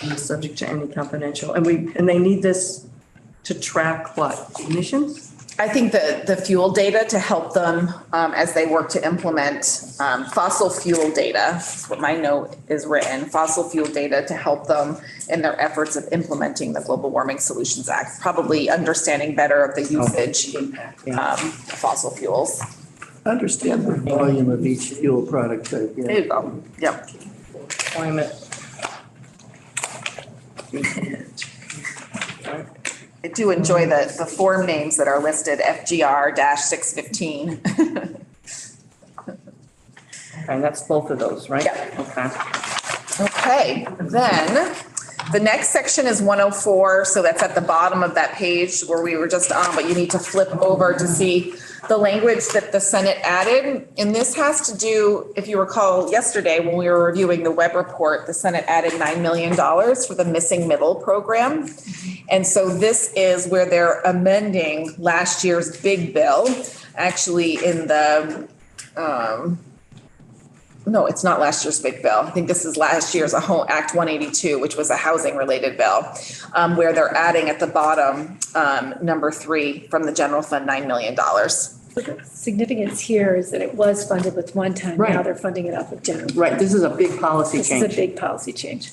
And subject to any confidential, and they need this to track what, emissions? I think the fuel data to help them as they work to implement fossil fuel data, is what my note is written, fossil fuel data to help them in their efforts of implementing the Global Warming Solutions Act, probably understanding better of the usage of fossil fuels. Understand the volume of each fuel product type. Yeah. There you go. Yep. Climate. I do enjoy the form names that are listed, FGR-615. And that's both of those, right? Yeah. Okay. Okay, then the next section is 104, so that's at the bottom of that page where we were just on, but you need to flip over to see the language that the Senate added. And this has to do, if you recall yesterday when we were reviewing the web report, the Senate added $9 million for the missing middle program. And so this is where they're amending last year's big bill, actually in the, no, it's not last year's big bill. I think this is last year's Act 182, which was a housing related bill, where they're adding at the bottom, number 3 from the general fund, $9 million. The significance here is that it was funded with one time, now Right. they're funding it off of general. Right, this is a big policy This is a change. big policy change.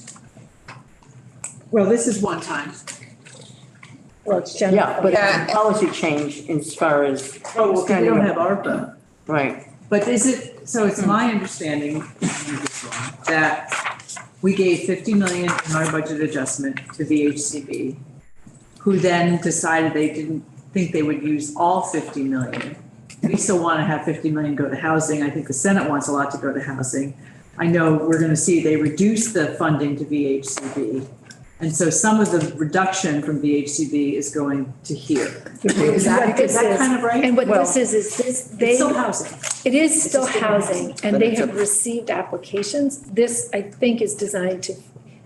Well, this is one time. Well, it's general. Yeah, but it's Yeah. a policy change as far as. Oh, well, we don't have ARPA. Right, But is it, so it's my understanding that we gave 50 million in our budget adjustment to VHCB, who then decided they didn't think they would use all 50 million. We still want to have 50 million go to housing. I think the Senate wants a lot to go to housing. I know we're going to see they reduce the funding to VHCB. And so some of the reduction from VHCB is going to here. Is that kind of right? And what Well, this is this, It's they, still housing. it is still just housing, and But they it's a- have received applications. This, I think, is designed to,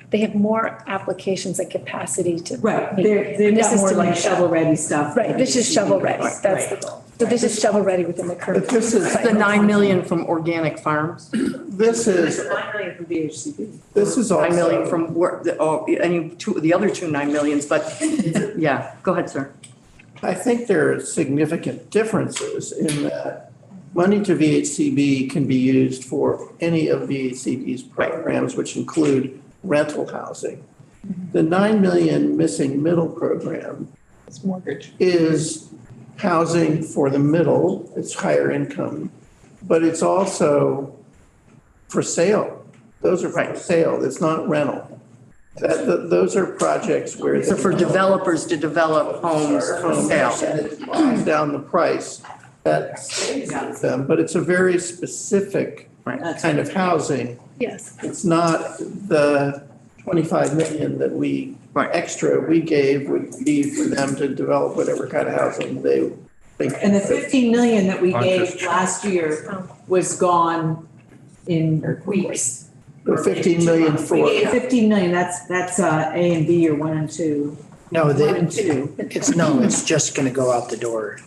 they have more applications and capacity to. Right, meet. they've This got is more to like meet that. shovel-ready stuff. Right, this is shovel-ready, Right, that's the right. goal. So this is shovel-ready within the current. But this is, the 9 million from organic farms, this is, 9 million from VHCB. this is 9 million also, from work, the other two 9 millions, but, yeah, go ahead, sir. I think there are significant differences in that money to VHCB can be used for any of VHCB's programs, which include rental housing. The 9 million missing middle program It's mortgage. is housing for the middle, it's higher income, but it's also for sale. Those are for sale, it's not rental. Those are projects where. So for developers to develop homes for sale. And it buys down the price that stays with them, but it's a very specific kind of housing. Yes. It's not the 25 million that we extra we gave would be for them to develop whatever kind of housing they think. And the 15 million that we gave last year was gone in weeks. The 15 million for. We gave 15 million, that's A and B or 1 and 2. No, 1 and 2. it's just gonna go out the door.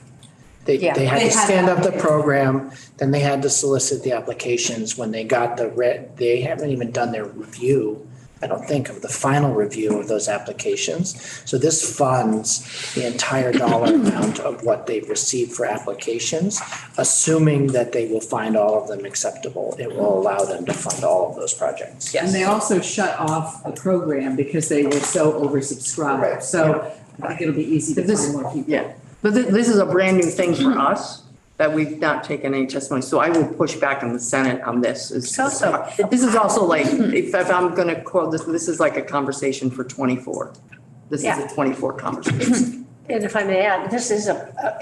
They Yeah. had They to had stand up the applications. program, then they had to solicit the applications. When they got they haven't even done their review, I don't think, of the final review of those applications. So this funds the entire dollar amount of what they've received for applications, assuming that they will find all of them acceptable. It will allow them to fund all of those projects. And they also shut off the program because they were so oversubscribed. So I think it'll be easy to find more people. Yeah, but this is a brand new thing for us that we've not taken any testimony. So I will push back in the Senate on this. This is also like, if I'm going to quote this, this is like a conversation for 24. This is a 24 conversation. And if I may add, this is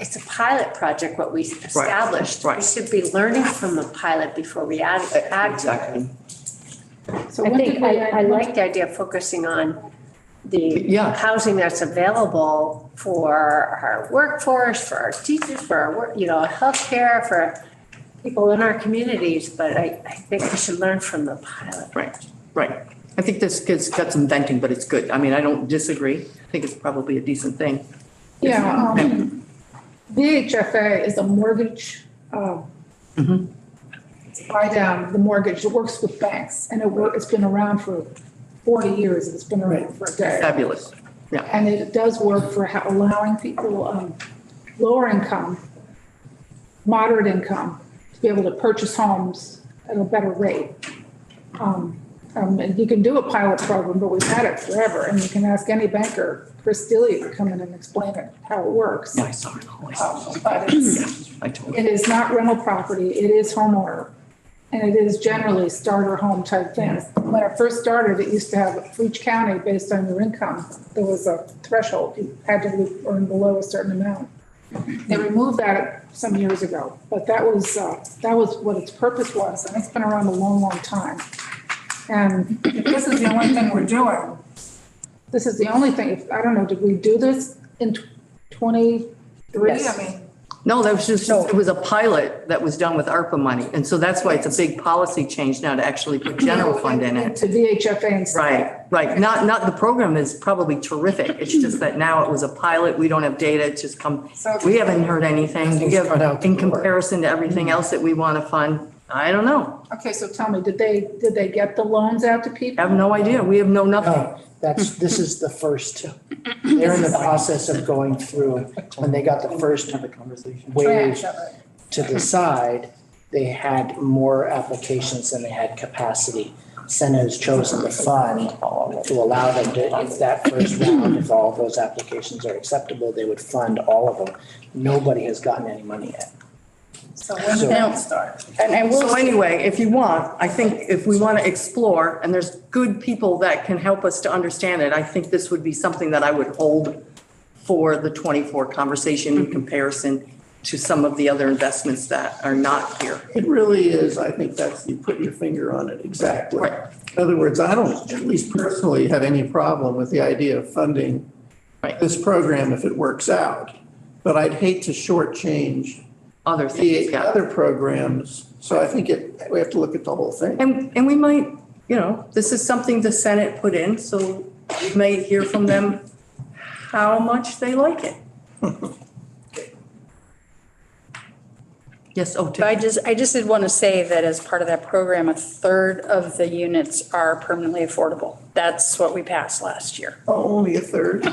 it's a pilot project, what we established. right. We should be learning from the pilot before we add to it. Exactly. So I when think did we- I like the idea of focusing on the Yeah. housing that's available for our workforce, for our teachers, for our work, healthcare, for people in our communities. But I think we should learn from the pilot. Right. I think this kid's got some venting, but it's good. I mean, I don't disagree. I think it's probably a decent thing. Yeah, VHFA is a mortgage, buy down the mortgage, it works with banks, and it's been around for 40 years, it's been around for a day. Fabulous. And it does work for allowing people, lower income, moderate income, to be able to purchase homes at a better rate. And you can do a pilot program, but we've had it forever, and you can ask any banker, Chris Dilly, to come in and explain it, how it works. Yeah, I saw it. But I told it is not rental property, it is homeowner. And it is generally starter home type things. When it first started, it used to have, for each county, based on your income, there was a threshold. You had to earn below a certain amount. They removed that some years ago, but that was what its purpose was, and it's been around a long, long time. And if this is the only thing we're doing, this is the only thing, I don't know, did we do this in 23? Yes. I mean, No, that was just, it was a pilot that was done with ARPA money. And so that's why it's a big policy change now to actually put general fund in it. To VHFA and stuff. Right. Not, the program is probably terrific. It's just that now it was a pilot. We don't have data. It's just we haven't heard anything to give in comparison to everything else that we want to fund. I don't know. Okay, so tell me, did they get the loans out to I people? have no idea. We have nothing. No, this is the first. They're in the process of going through, when they got the first wave to decide, they had more applications than they had capacity. Senate has chosen the fund to allow them to, if that first round, if all of those applications are acceptable, they would fund all of them. Nobody has gotten any money yet. So when did that start? So anyway, if you want, I think if we want to explore, and there's good people that can help us to understand it, I think this would be something that I would hold for the 24 conversation in comparison to some of the other investments that are not here. It really is, I think you put your finger on it exactly. Right. In other words, I don't, at least personally, have any problem with the idea of funding this program if it works out. But I'd hate to shortchange Other things, the other programs. So I think we have to look at the whole thing. And we might, this is something the Senate put in, so we may hear from them how much they like it. Yes, Tim. I just did want to say that as part of that program, 1/3 of the units are permanently affordable. That's what we passed last year. Oh, only a third?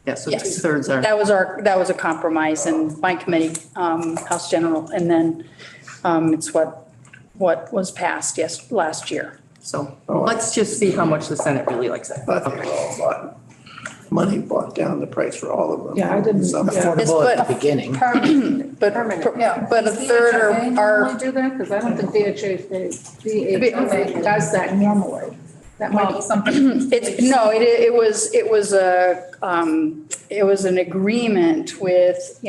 Yeah, so Yes. 2/3 are. That was a compromise in my committee, House General, and then it's what was passed, last year. So let's just see how much the Senate really likes it. I think money bought down the price for all of them. Yeah, I didn't. Affordable at the beginning. But 1/3 are Normally do that, because I don't think VHFA does that normally. That might be something. It was an agreement with,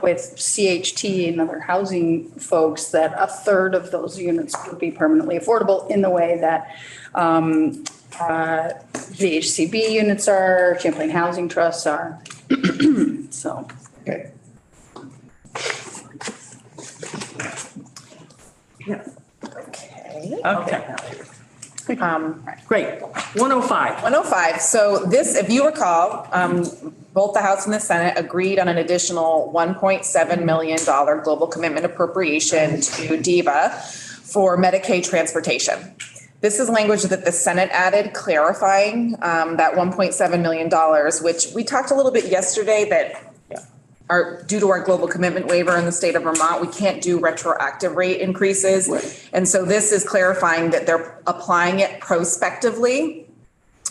with CHT and other housing folks that 1/3 of those units would be permanently affordable in the way that the HCB units are, Champlain Housing Trusts are. So. Okay. Yeah. Okay. Great. 105. 105. So this, if you recall, both the House and the Senate agreed on an additional $1.7 million global commitment appropriation to DEVA for Medicaid transportation. This is language that the Senate added clarifying that $1.7 million, which we talked a little bit yesterday that are due to our global commitment waiver in the state of Vermont, we can't do retroactive rate increases. Right. And so this is clarifying that they're applying it prospectively,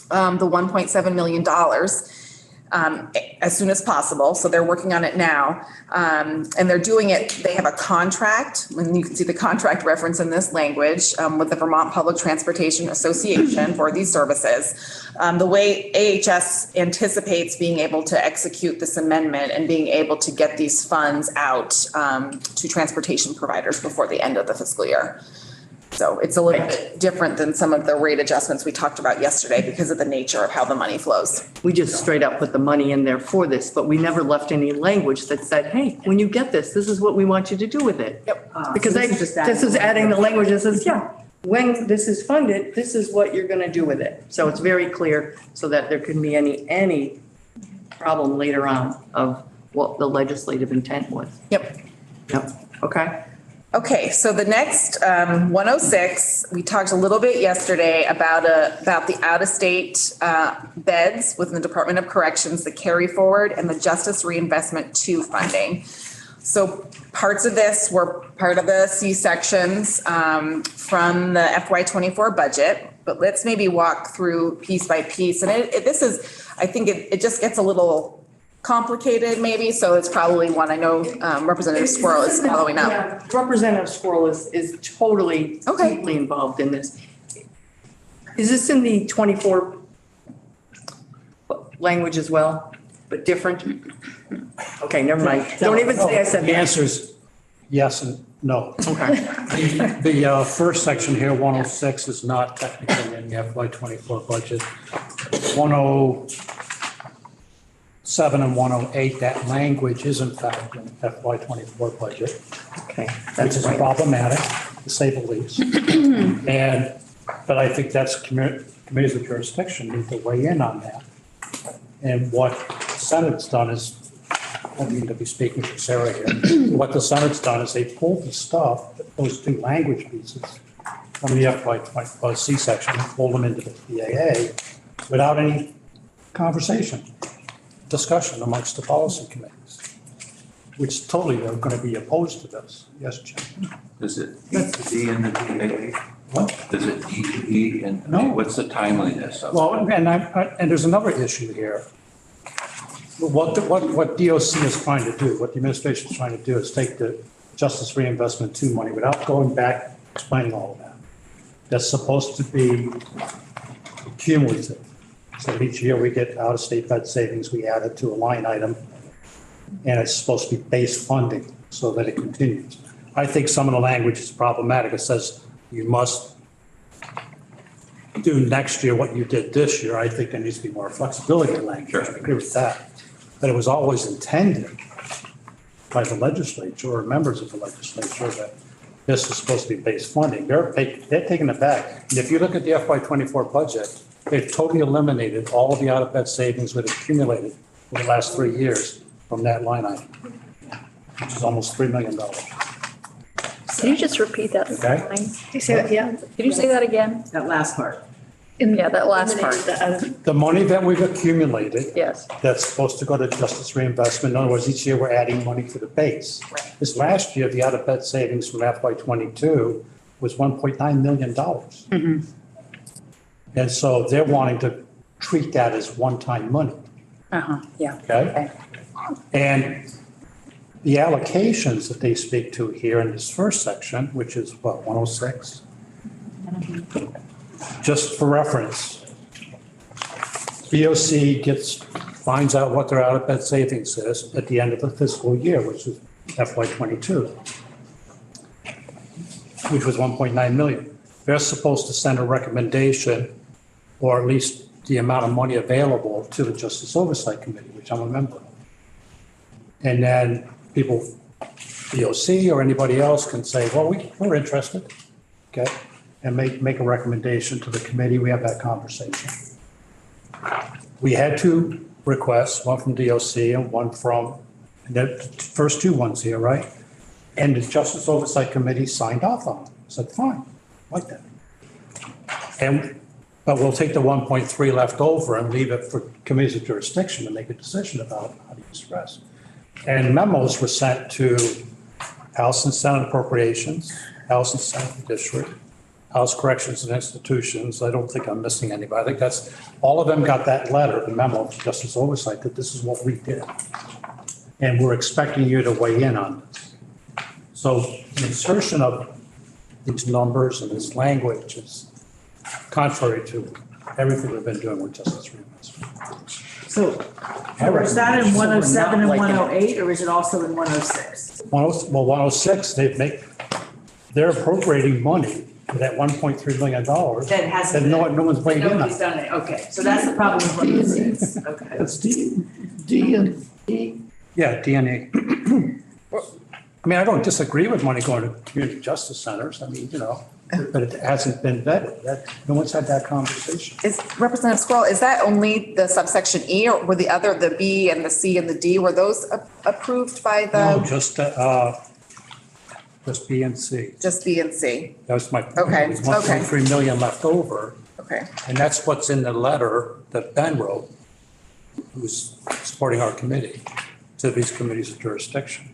the $1.7 million as soon as possible. So they're working on it now. And they're doing it, they have a contract, and you can see the contract reference in this language with the Vermont Public Transportation Association for these services. The way AHS anticipates being able to execute this amendment and being able to get these funds out to transportation providers before the end of the fiscal year. So it's a little bit different than some of the rate adjustments we talked about yesterday because of the nature of how the money flows. We just straight up put the money in there for this, but we never left any language that said, hey, when you get this is what we want you to do with it. Yep. Because this is adding the language that says, when this is funded, this is what you're going to do with it. So it's very clear so that there couldn't be any problem later on of what the legislative intent was. Yep. Okay. Okay, so the next 106, we talked a little bit yesterday about the out-of-state beds within the Department of Corrections, the carry forward and the Justice Reinvestment 2 funding. So parts of this were part of the C-sections from the FY24 budget, but let's maybe walk through piece by piece. And this is, I think it just gets a little complicated maybe, so it's probably one I know Representative Squirrel is following up. Yeah, Representative Squirrel is totally deeply involved in this. Is this in the 24 language as well, but different? Okay, never mind. Don't even say I said that. The answer is yes and no. Okay. The first section here, 106, is not technically in the FY24 budget. 107 and 108, that language is in fact in FY '24 budget, Okay, which that's is right. problematic, to say the least. But I think that's committees of jurisdiction need to weigh in on that. And what the Senate's done is, I don't mean to be speaking for Sarah here, what the Senate's done is they pulled the stuff, those two language pieces from the FY '20 section, and pulled them into the PAA without any conversation, discussion amongst the policy committees, which totally are going to be opposed to this. Yes, Jim? Does it need to be in the PAA? What? Does it need to be in, I mean, what's the timeliness of it? Well, and there's another issue here. What DOC is trying to do, what the administration is trying to do is take the Justice Reinvestment 2 money without going back, explaining all of that. That's supposed to be cumulative. So each year we get out-of-state bed savings, we add it to a line item, and it's supposed to be base funding so that it continues. I think some of the language is problematic. It says you must do next year what you did this year. I think there needs to be more flexibility in language. I agree with that. But it was always intended by the legislature or members of the legislature that this is supposed to be base funding. They're taking it back. And if you look at the FY '24 budget, they've totally eliminated all of the out-of-bed savings that have accumulated over the last 3 years from that line item, which is almost $3 million. Can you just repeat that? Okay. line? You say that, yeah? Could you say that again? That last part. Yeah, that last part. The money that we've accumulated, Yes. that's supposed to go to justice reinvestment. In other words, each year we're adding money to the base. This last year, the out-of-bed savings from FY '22 was $1.9 million. And so they're wanting to treat that as one-time money, Yeah. okay? And the allocations that they speak to here in this first section, which is what, 106? Just for reference, BOC finds out what their out-of-bed savings is at the end of the fiscal year, which is FY '22, which was 1.9 million. They're supposed to send a recommendation, or at least the amount of money available, to the Justice Oversight Committee, which I'm a member of. And then people, BOC or anybody else can say, well, we're interested, okay? And make a recommendation to the committee. We have that conversation. We had two requests, one from DOC and one from, the first two ones here, right? And the Justice Oversight Committee signed off on it. Said, fine, like that. But we'll take the 1.3 left over and leave it for committees of jurisdiction to make a decision about how to use the rest. And memos were sent to House and Senate Appropriations, House and Senate District, House Corrections and Institutions. I don't think I'm missing anybody. I think that's, all of them got that letter, the memo of Justice Oversight, that this is what we did. And we're expecting you to weigh in on this. So the insertion of these numbers and this language is contrary to everything we've been doing with Justice Reinvestment. So is that in 107 and 108, or is it also in 106? Well, 106, they're appropriating money for that $1.3 million. That hasn't And no one's weighed in on Nobody's it. done it, okay, so that's the problem with 106, okay. That's D and E. Yeah, DNA. I mean, I don't disagree with money going to community justice centers. I mean, but it hasn't been vetted. No one's had that conversation. Is Representative Squirrel, is that only the subsection E, or were the B and the C and the D, were those approved by No, the, just B and C. just B and C? That was my point. Okay, There's 1.3 million left over. Okay. And that's what's in the letter that Ben wrote, who's supporting our committee, to these committees of jurisdiction.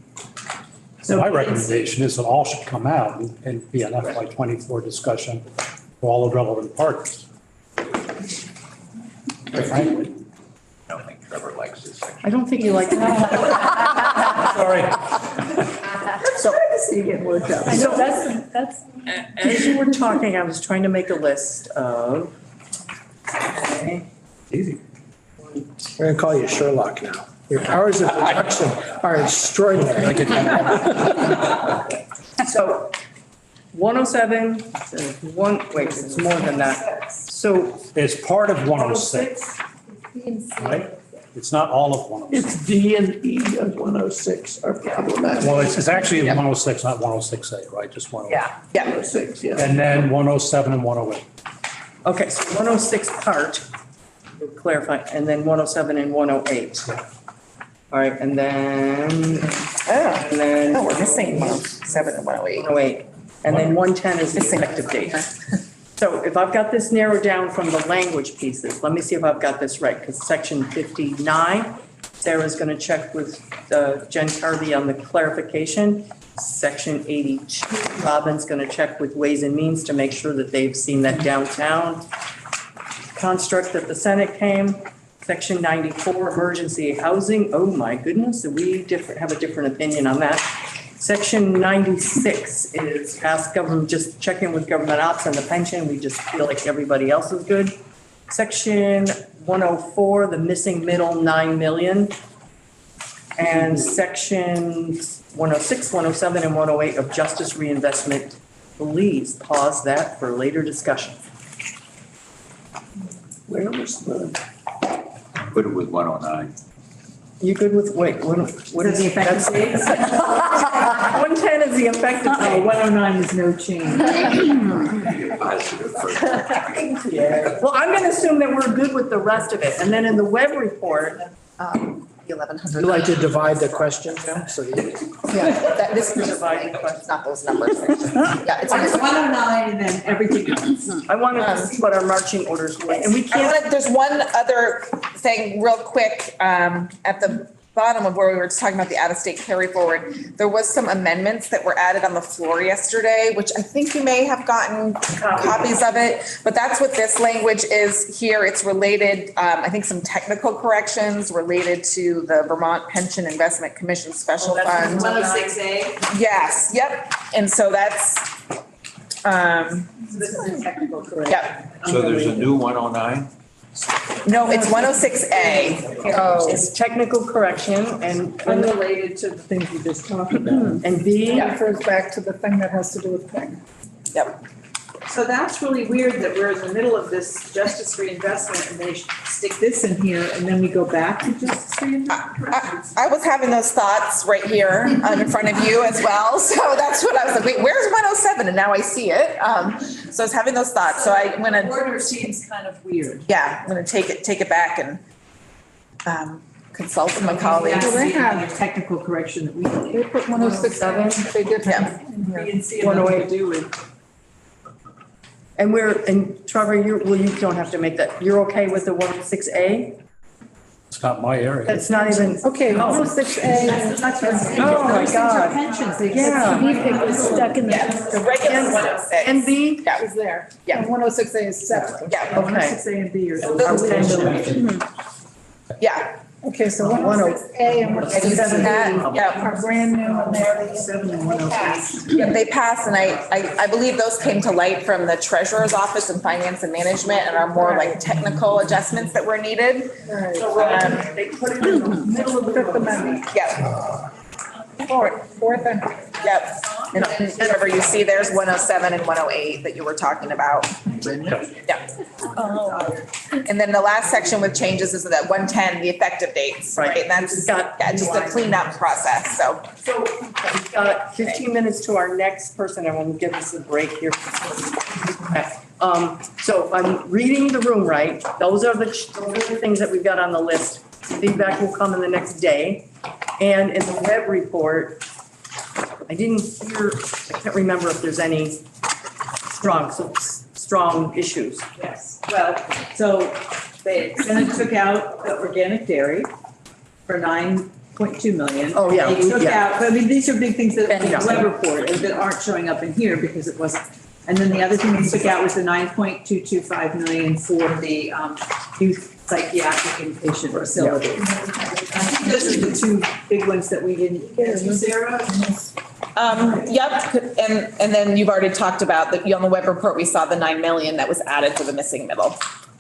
So my recommendation is that all should come out and be an FY '24 discussion for all the relevant parties. Quite frankly. I don't think Trevor likes this section. I don't think you like that. Sorry. So, You get worked up. I know, that's, as you were talking, I was trying to make a list of. Easy. We're going to call you Sherlock now. Your powers of deduction are extraordinary. So 107, it's more than that. So It's part of 106, right? It's not all of 106. It's D and E of 106 are problematic. Well, it's actually 106, not 106A, right? Just 106. Yeah. 106, yeah. And then 107 and 108. Okay, so 106 part, we'll clarify, and then 107 and 108. All right, and then, and then. Oh, we're missing 107 and 108. 108, and then 110 is the effective date. So if I've got this narrowed down from the language pieces, let me see if I've got this right, because section 59, Sarah's going to check with Jen Carvey on the clarification. Section 82, Robin's going to check with Ways and Means to make sure that they've seen that downtown construct that the Senate came. Section 94, emergency housing, oh my goodness, we have a different opinion on that. Section 96 is ask government, just check in with government ops and the pension. We just feel like everybody else is good. Section 104, the missing middle 9 million. And sections 106, 107, and 108 of justice reinvestment. Please pause that for later discussion. Where was the? Put it with 109. You good with, wait, what is the effective date? 110 is the effective Oh, date. 109 is no change. Positive for- Yeah. Well, I'm going to assume that we're good with the rest of it. And then in the web report, 1100. You like to divide the question, Jim? So This is Divided question. it's not those numbers. Yeah, it's. It's 109 and then everything else. I wanted to see what our marching orders were. And we I can't, wanted, there's one other thing real quick, at the bottom of where we were just talking about the out-of-state carry forward. There was some amendments that were added on the floor yesterday, which I think you may have gotten copies of it. But that's what this language is here. It's related, I think some technical corrections related to the Vermont Pension Investment Commission Special Fund. 106A. Yes, yep. And so that's, This is a technical correction. yep. So there's a new 109? No, it's 106A. oh, it's technical correction and Unrelated to the things we just talked about. and B. It refers back to the thing that has to do with thing. Yep. So that's really weird that we're in the middle of this justice reinvestment and they stick this in here and then we go back to justice reinvestment. I was having those thoughts right here in front of you as well. So that's what I was like, wait, where's 107? And now I see it. So I was having those thoughts. So I'm The gonna, order seems kind of weird. yeah, I'm gonna take it back and consult with my colleagues. That's Well, they the have- other technical correction that we They put 106, they did have it in we here. didn't see it nothing to do with. And Trevor, you don't have to make that. You're okay with the 106A? It's not my area. That's not even. Okay, Oh. 106A. Oh, my Those things are God. pensions. They Yeah. It was stuck in Yes, the. the regular 106. And B? Yeah, Is there. Yeah. And 106A is separate. yeah, Okay. 106A and B are. Our pension. yeah. Okay, so 106A and 106B Yeah. are brand new and they're. 7 and 106. Yeah, they passed, and I believe those came to light from the treasurer's office and finance and management and are more like technical adjustments that were needed. Right. They put it in the middle of Fifth Amendment. Yeah, Fourth and. yep. And then whatever you see, there's 107 and 108 that you were talking about. Yeah. And then the last section with changes is that 110, the effective dates, Right. right? And that's, yeah, just a cleanup process, so. So we've got 15 minutes to our next person. I want to give us a break here. So if I'm reading the room right, those are the things that we've got on the list. Feedback will come in the next day. And in the web report, I didn't hear, I can't remember if there's any strong issues. Yes, well, so they took out the organic dairy for 9.2 million. Oh, yeah, They took yeah. out, but I mean, these are big things that in Yeah. the web report that aren't showing up in here because it wasn't. And then the other thing they took out was the 9.225 million for the youth psychiatric inpatient facility. I think those are the two big ones that we didn't get to, Sarah. Yep, and then you've already talked about that on the web report, we saw the 9 million that was added to the missing middle.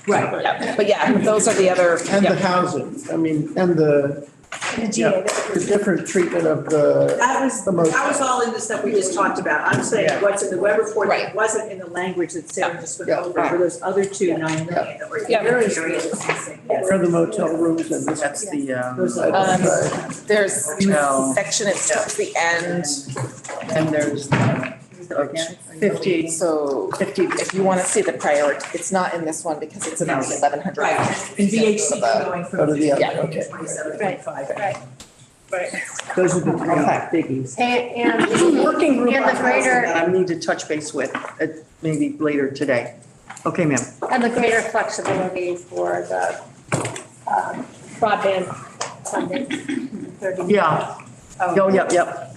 Right. Yep, but yeah, those are the other, And the yep, housing, I mean, and the The GA. The different treatment of the, That was, The most- that was all in the stuff we just talked about. I'm saying Yeah. what's in the web report that Right. wasn't in the language that Sarah just went Yeah. over, for those other two 9 million that were in Yeah. various areas missing. Yes. where are the motel rooms and this. That's the, Those are- There's Hotel. section, it's towards the end, and there's 50, so if you want to see the priority, it's not in this one because it's about 1,100. Right, and VHC going Go to from the other, Yeah. okay. 27, 25. Right. Those are the three Okay. biggies. And There's a working group And on the housing greater- that I need to touch base with, maybe later today. Okay, ma'am. and the greater flexibility for the broadband funding. 30 Yeah. Oh, yep.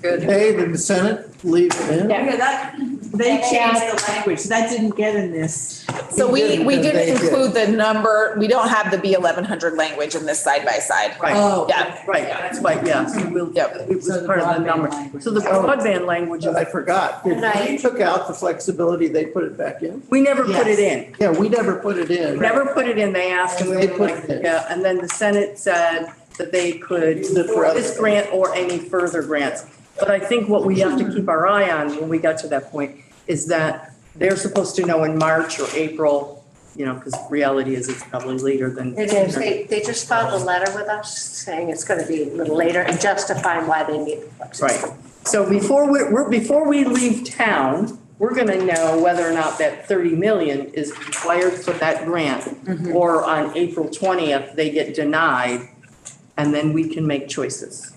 Dave and the Senate, leave it in. Yeah, that, they changed the language. That didn't get in this. So we They didn't did. include the number, we don't have the B1100 language in this side by side. Right, Oh. Yeah. right, that's right, yeah, so we'll, Yep. it was So the part of the broadband number. language. So the broadband language, I forgot. If Right. we took out the flexibility, they put it back in? we never put it in. Yeah, we never put it in. Never put it in, they asked, and we They were put like, it in. yeah, and then the Senate said that they could, Use it for for other this things. grant or any further grants. But I think what we have to keep our eye on when we got to that point is that they're supposed to know in March or April, you know, because reality is it's probably later than. It is, they just filed a letter with us saying it's gonna be a little later and justifying why they need the flexibility. Right. So before we leave town, we're gonna know whether or not that 30 million is required for that grant. Or on April 20th, they get denied, and then we can make choices.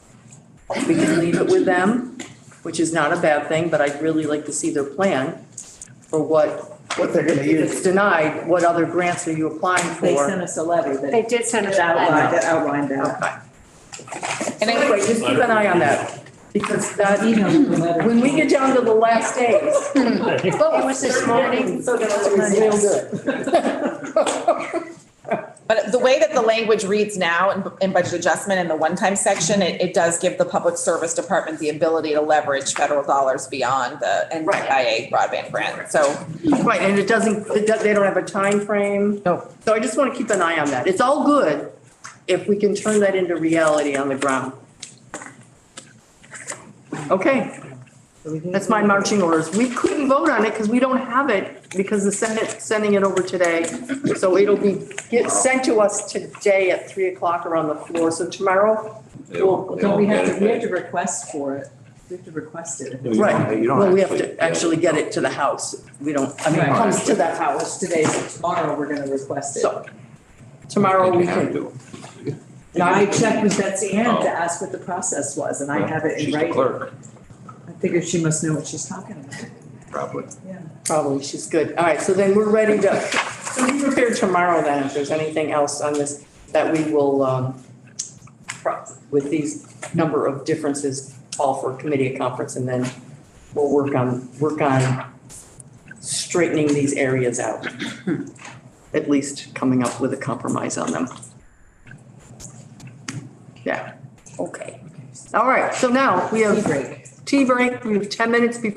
We can leave it with them, which is not a bad thing, but I'd really like to see their plan for what What they're gonna if it's use. denied, what other grants are you applying They for? sent us a letter They that did send us a letter. outlined that. Okay. And I- Anyway, just keep an eye on that, because that, Email the letter. when we get down to the last days. It was this morning. Real good. But the way that the language reads now in budget adjustment in the one-time section, it does give the public service department the ability to leverage federal dollars beyond the NTIA broadband grant. So Right, and they don't have a time frame. No. So I just want to keep an eye on that. It's all good if we can turn that into reality on the ground. Okay, that's my marching orders. We couldn't vote on it because we don't have it because the Senate's sending it over today. So it'll get sent to us today at 3:00 or on the floor. So tomorrow, They won't- they Don't we won't have get to, it. we have to request for it. We have to request it. No, you don't- right, you don't well, we have to actually get it to the House. We don't, I mean, it comes to the House. Today, so tomorrow we're gonna request it. So tomorrow we You have can. to. And I checked with Betsy Ann to ask what the process was, and I have it in She's the writing. clerk, I figured she must know what she's talking about. probably. Probably, she's good. All right, so then we're ready to, so be prepared tomorrow then, if there's anything else on this that we will, with these number of differences, call for committee conference, and then we'll work on straightening these areas out. At least coming up with a compromise on them. Yeah, okay. All right, so now we have Tea break. tea break. We have 10 minutes before